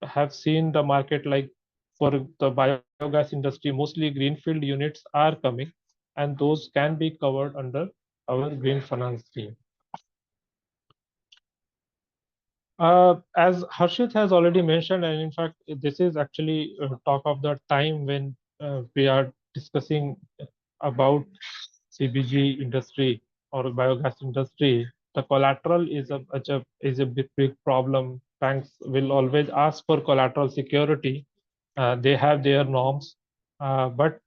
have seen the market, like for the biogas industry, mostly greenfield units are coming, and those can be covered under our green finance scheme. As Harshit has already mentioned, and in fact, this is actually talk of the time when we are discussing about CBG industry or biogas industry. The collateral is a big problem. Banks will always ask for collateral security. They have their norms, but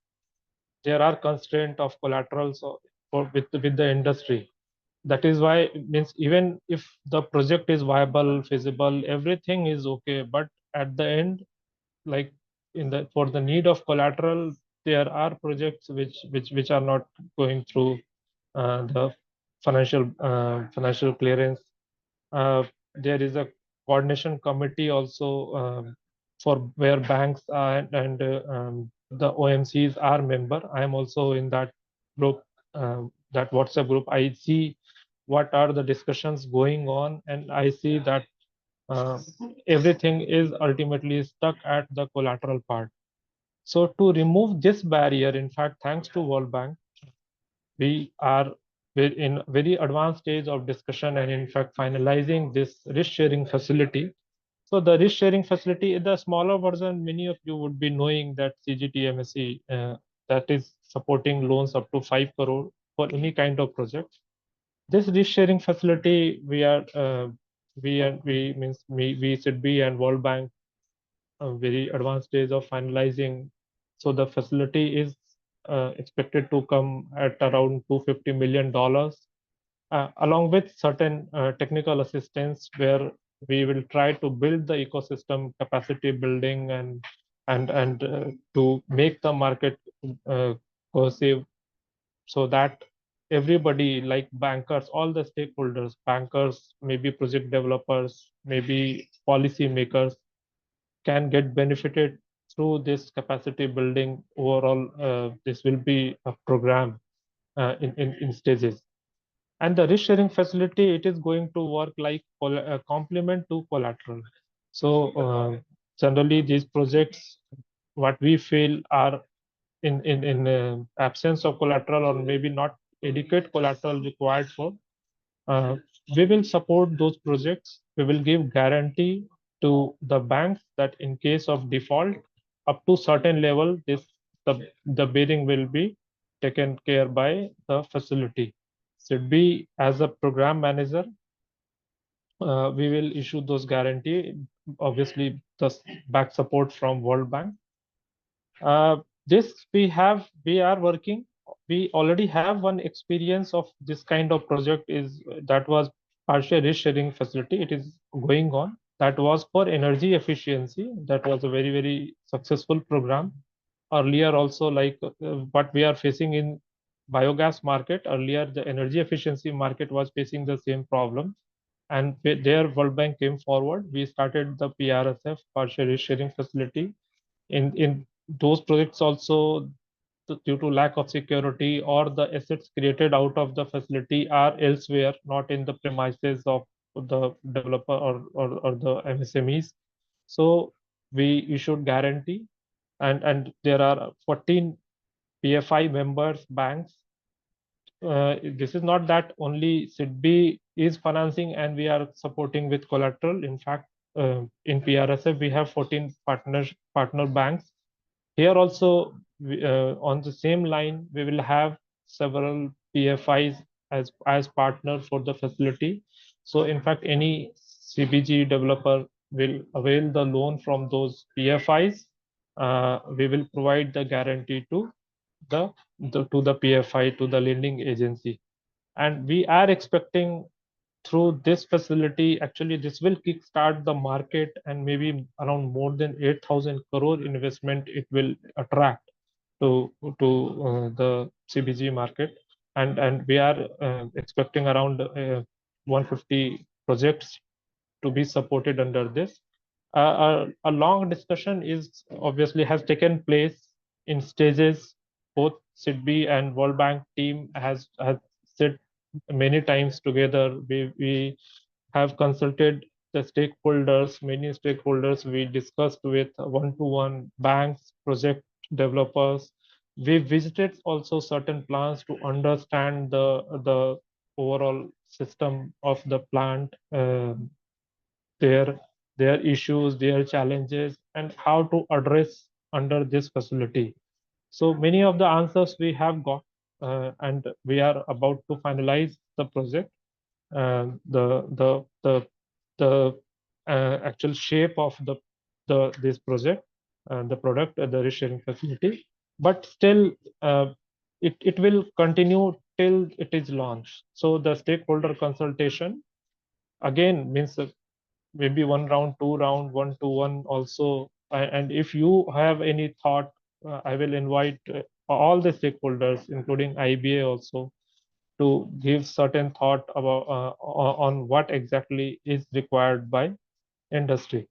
there are constraint of collaterals with the industry. That is why, means, even if the project is viable, feasible, everything is okay, but at the end, like for the need of collateral, there are projects which are not going through the financial clearance. There is a coordination committee also, for where banks and the OMCs are member. I am also in that group, that WhatsApp group. I see what are the discussions going on, and I see that everything is ultimately stuck at the collateral part. So to remove this barrier, in fact, thanks to World Bank, we are in very advanced stage of discussion, and in fact finalizing this risk sharing facility. So the risk sharing facility, the smaller version, many of you would be knowing that CGTMSE, that is supporting loans up to 5 crore for any kind of project. This risk sharing facility, we should be, and World Bank, a very advanced stage of finalizing. So the facility is expected to come at around $250 million, along with certain technical assistance, where we will try to build the ecosystem capacity building and to make the market cohesive, so that everybody, like bankers, all the stakeholders, bankers, maybe project developers, maybe policy makers, can get benefited through this capacity building. Overall, this will be a program in stages. And the risk sharing facility, it is going to work like a complement to collateral. So generally these projects, what we feel are in absence of collateral, or maybe not adequate collateral required for, we will support those projects. We will give guarantee to the banks that in case of default, up to certain level, the bidding will be taken care by the facility. Should be as a program manager, we will issue those guarantee. Obviously, the back support from World Bank. This we are working. We already have one experience of this kind of project, is that was partial risk sharing facility. It is going on. That was for energy efficiency. That was a very successful program. Earlier also, like what we are facing in biogas market, earlier the energy efficiency market was facing the same problem, and there World Bank came forward. We started the PRSF, partial risk sharing facility. In those projects also, due to lack of security, or the assets created out of the facility are elsewhere, not in the premises of the developer or the MSMEs. So we issued guarantee, and there are 14 PFI members banks. This is not that only SIDBI is financing and we are supporting with collateral. In fact, in PRSF, we have 14 partner banks. Here also, on the same line, we will have several PFIs as partner for the facility. So in fact, any CBG developer will avail the loan from those PFIs. We will provide the guarantee to the PFI, to the lending agency. And we are expecting through this facility, actually this will kickstart the market, and maybe around more than 8,000 crore investment it will attract to the CBG market. And we are expecting around 150 projects to be supported under this. A long discussion is obviously has taken place in stages. Both SIDBI and World Bank team has sit many times together. We have consulted the stakeholders, many stakeholders. We discussed with one-to-one banks, project developers. We visited also certain plants to understand the overall system of the plant, their issues, their challenges, and how to address under this facility. So many of the answers we have got, and we are about to finalize the project. The actual shape of this project, the product, the risk sharing facility, but still it will continue till it is launched. So the stakeholder consultation again means maybe one round, two round, one-to-one also. And if you have any thought, I will invite all the stakeholders, including IBA also, to give certain thought about on what exactly is required by industry.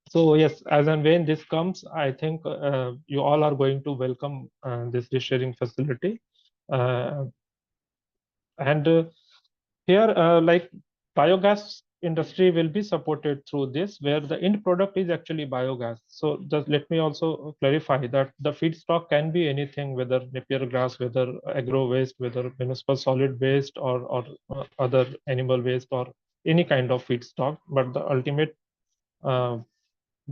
So yes, as and when this comes, I think you all are going to welcome this risk sharing facility. And here, like biogas industry will be supported through this, where the end product is actually biogas. So just let me also clarify that the feedstock can be anything, whether Napier grass, whether agro waste, whether municipal solid waste, or other animal waste, or any kind of feedstock. But the ultimate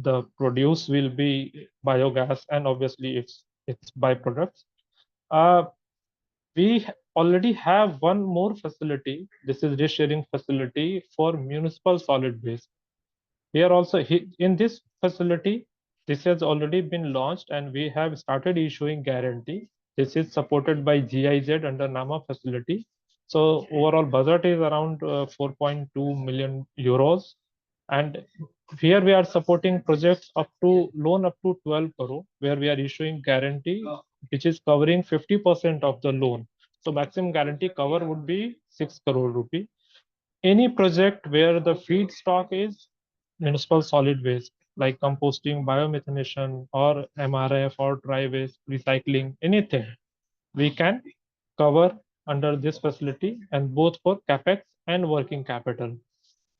the produce will be biogas, and obviously its byproducts. We already have one more facility. This is risk sharing facility for municipal solid waste. Here also, in this facility, this has already been launched, and we have started issuing guarantee. This is supported by GIZ under NAMA facility. So overall budget is around 4.2 million euros. And here we are supporting projects up to 12 crore, where we are issuing guarantee, which is covering 50% of the loan. So maximum guarantee cover would be 6 crore rupee. Any project where the feedstock is municipal solid waste, like composting, biomethanation, or MRF, or dry waste, recycling, anything, we can cover under this facility, and both for CapEx and working capital.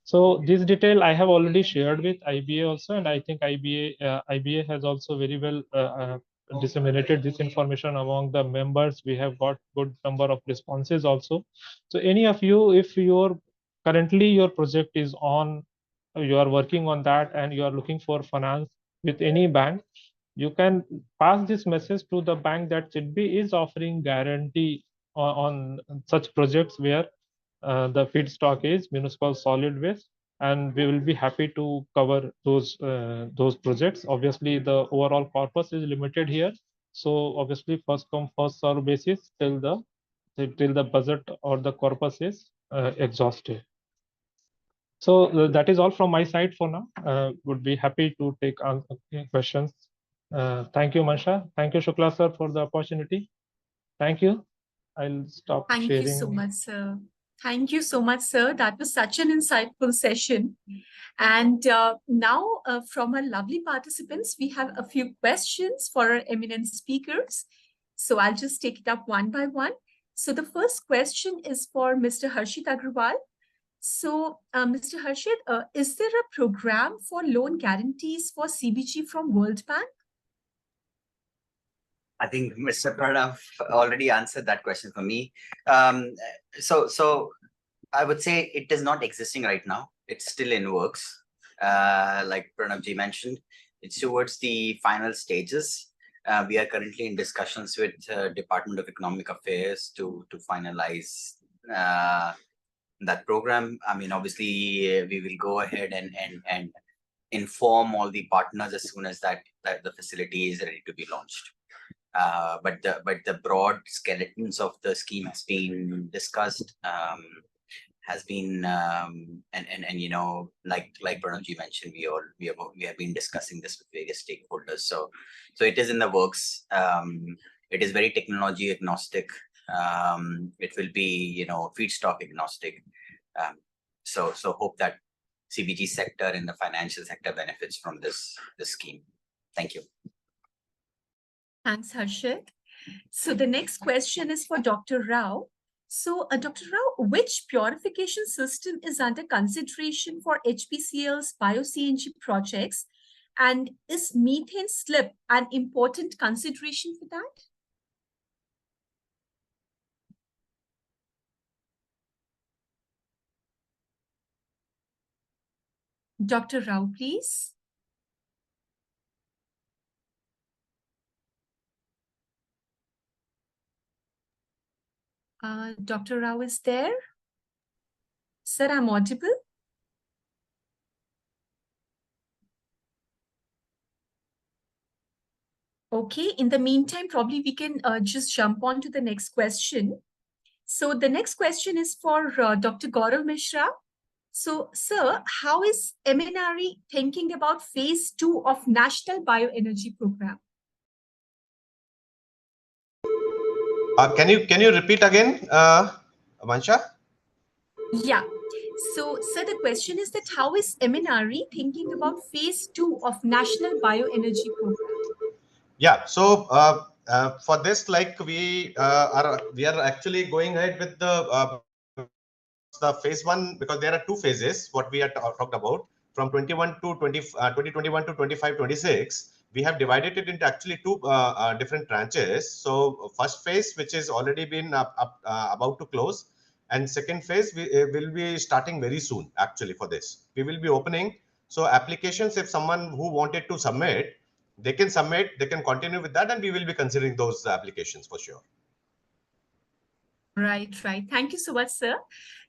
So this detail I have already shared with IBA also, and I think IBA has also very well disseminated this information among the members. We have got good number of responses also. So any of you, if currently your project is on, you are working on that, and you are looking for finance with any bank, you can pass this message to the bank that SIDBI is offering guarantee on such projects where the feedstock is municipal solid waste, and we will be happy to cover those projects. Obviously, the overall corpus is limited here, so obviously first come first serve basis till the budget or the corpus is exhausted. So that is all from my side for now. Would be happy to take questions. Thank you, Mansha. Thank you, Shukla sir, for the opportunity. Thank you. I'll stop sharing. Thank you so much, sir. Thank you so much, sir. That was such an insightful session. And now from our lovely participants, we have a few questions for our eminent speakers. So I'll just take it up one by one. So the first question is for Mr. Harshit Agrawal. So Mr. Harshit, is there a program for loan guarantees for CBG from World Bank? I think Mr. Pranav already answered that question for me. So I would say it is not existing right now. It's still in works. like Pranabji mentioned. It's towards the final stages. We are currently in discussions with Department of Economic Affairs to finalize that program. I mean, obviously, we will go ahead and inform all the partners as soon as that the facility is ready to be launched. But the broad skeletons of the scheme has been discussed, has been and you know, like Pranabji mentioned, we have been discussing this with various stakeholders. So it is in the works. It is very technology agnostic. It will be, you know, feedstock agnostic. So hope that CBG sector and the financial sector benefits from this scheme. Thank you. Thanks, Harshit. So the next question is for Dr. Rao. So, Dr. Rao, which purification system is under consideration for HPCL's bio-CNG projects? And is methane slip an important consideration for that? Dr. Rao, please. Dr. Rao is there? Sir, I'm audible? Okay, in the meantime, probably we can just jump on to the next question. So the next question is for Dr. Gaurav Mishra. So, sir, how is MNRE thinking about phase 2 of National Bioenergy Program? Can you repeat again, Mansha? Yeah. So, sir, the question is that how is MNRE thinking about phase 2 of National Bioenergy Program? Yeah. So for this, like we are actually going ahead with the phase 1, because there are 2 phases. What we are talked about from 2021 to 25-26. We have divided it into actually 2 different tranches. So first phase, which is already been about to close, and second phase will be starting very soon. Actually, for this, we will be opening. So applications, if someone who wanted to submit, they can submit, they can continue with that, and we will be considering those applications for sure. Right. Thank you so much, sir.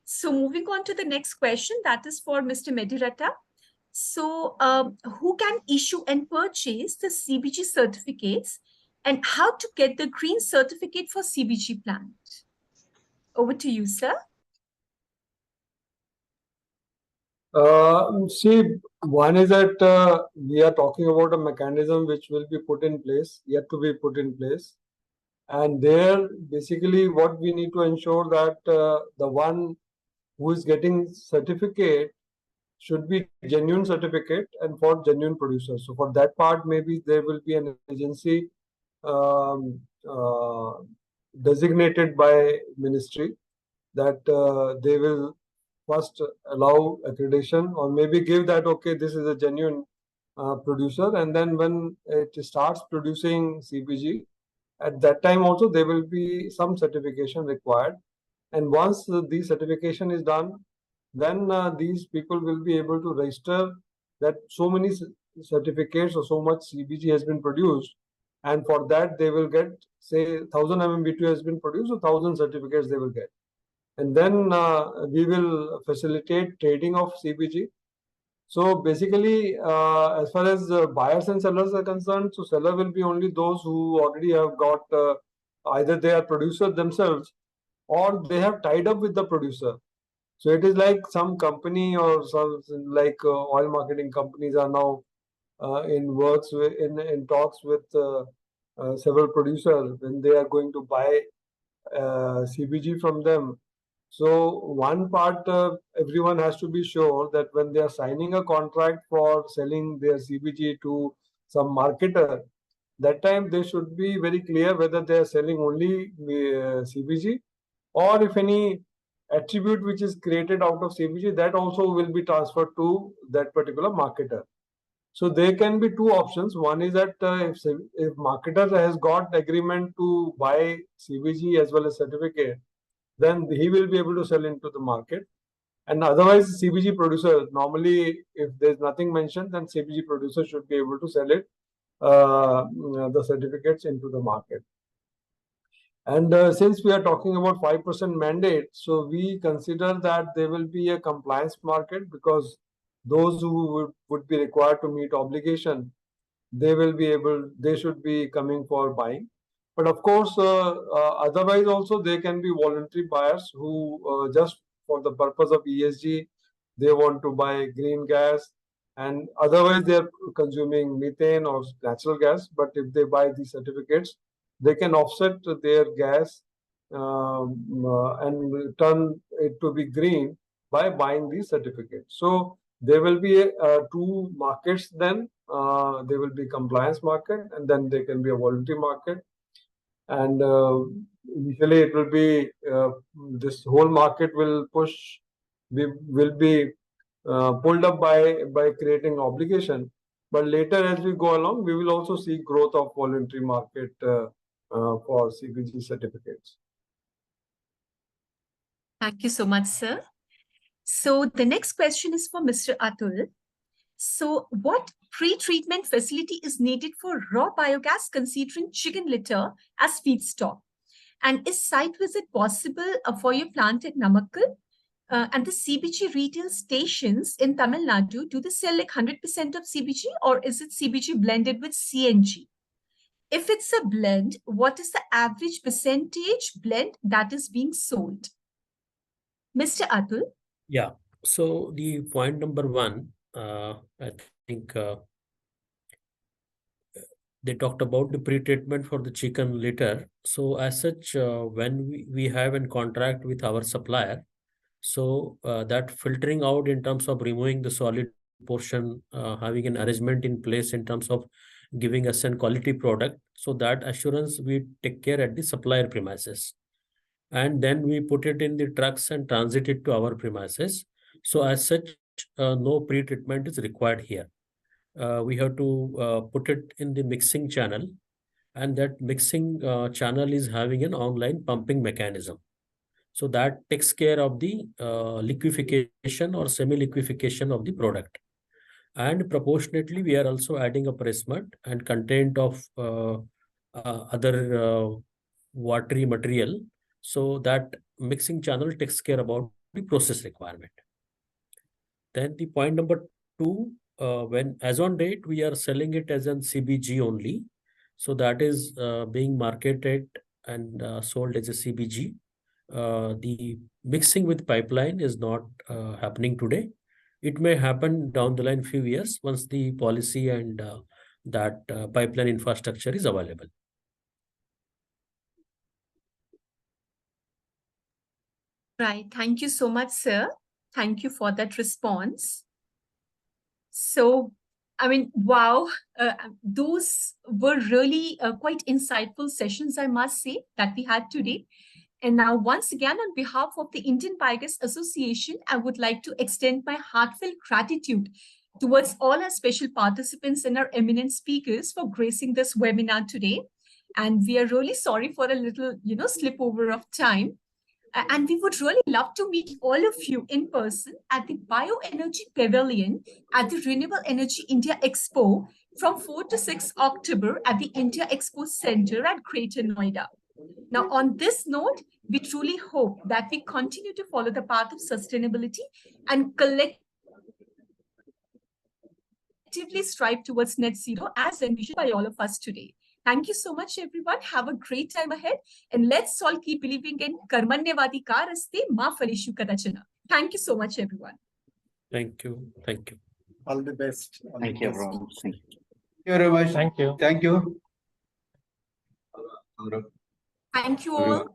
So moving on to the next question, that is for Mr. Mediratta. So who can issue and purchase the CBG certificates, and how to get the green certificate for CBG plant? Over to you, sir. See, one is that we are talking about a mechanism which will be put in place, yet to be put in place. And there, basically, what we need to ensure that the one who is getting certificate should be genuine certificate and for genuine producers. So for that part, maybe there will be an agency designated by ministry that they will first allow accreditation, or maybe give that, okay, this is a genuine producer. And then when it starts producing CBG, at that time also there will be some certification required. And once the certification is done, then these people will be able to register that so many certificates or so much CBG has been produced. And for that, they will get, say, 1000 MMBTU has been produced, so 1000 certificates they will get. And then we will facilitate trading of CBG. So basically, as far as buyers and sellers are concerned, so seller will be only those who already have got either they are producers themselves or they have tied up with the producer. So it is like some company or some like oil marketing companies are now in works with, in talks with several producers when they are going to buy CBG from them. So one part, everyone has to be sure that when they are signing a contract for selling their CBG to some marketer, that time they should be very clear whether they are selling only CBG, or if any attribute which is created out of CBG, that also will be transferred to that particular marketer. So there can be 2 options. One is that if marketer has got agreement to buy CBG as well as certificate, then he will be able to sell into the market. And otherwise, CBG producer, normally, if there's nothing mentioned, then CBG producer should be able to sell it, the certificates into the market. And since we are talking about 5% mandate, so we consider that there will be a compliance market, because those who would be required to meet obligation, they should be coming for buying. But of course, otherwise also there can be voluntary buyers who just for the purpose of ESG, they want to buy green gas, and otherwise they are consuming methane or natural gas. But if they buy these certificates, they can offset their gas and turn it to be green by buying these certificates. So there will be two markets then. There will be compliance market, and then there can be a voluntary market. And initially it will be this whole market will be pulled up by creating obligation. But later, as we go along, we will also see growth of voluntary market for CBG certificates. Thank you so much, sir. So the next question is for Mr. Atul. So what pre-treatment facility is needed for raw biogas considering chicken litter as feedstock? And is site visit possible for your plant at Namakkal? And the CBG retail stations in Tamil Nadu, do they sell like 100% of CBG, or is it CBG blended with CNG? If it's a blend, what is the average percentage blend that is being sold? Mr. Atul? Yeah. So the point number one, I think they talked about the pre-treatment for the chicken litter. So as such, when we have a contract with our supplier, so that filtering out in terms of removing the solid portion, having an arrangement in place in terms of giving us a quality product, so that assurance we take care at the supplier premises. And then we put it in the trucks and transit it to our premises. So as such, no pre-treatment is required here. We have to put it in the mixing channel, and that mixing channel is having an online pumping mechanism. So that takes care of the liquefaction or semi-liquefaction of the product. And proportionately, we are also adding a press mud and content of other watery material. So that mixing channel takes care about the process requirement. Then the point number two, when as on date, we are selling it as an CBG only. So that is being marketed and sold as a CBG. The mixing with pipeline is not happening today. It may happen down the line few years once the policy and that pipeline infrastructure is available. Right. Thank you so much, sir. Thank you for that response. So, I mean, wow, those were really quite insightful sessions, I must say, that we had today. And now, once again, on behalf of the Indian Biogas Association, I would like to extend my heartfelt gratitude towards all our special participants and our eminent speakers for gracing this webinar today. And we are really sorry for a little, slip over of time. And we would really love to meet all of you in person at the Bioenergy Pavilion at the Renewable Energy India Expo from 4 to 6 October at the India Expo Center at Greater Noida. Now, on this note, we truly hope that we continue to follow the path of sustainability and collectively strive towards net zero as envisioned by all of us today. Thank you so much, everyone. Have a great time ahead. And let's all keep believing in Karmanyavadi ka raste ma phaleshu kadachana. Thank you so much, everyone. Thank you. Thank you. All the best. Thank you, everyone. Thank you. Thank you very much. Thank you. Thank you. Thank you all.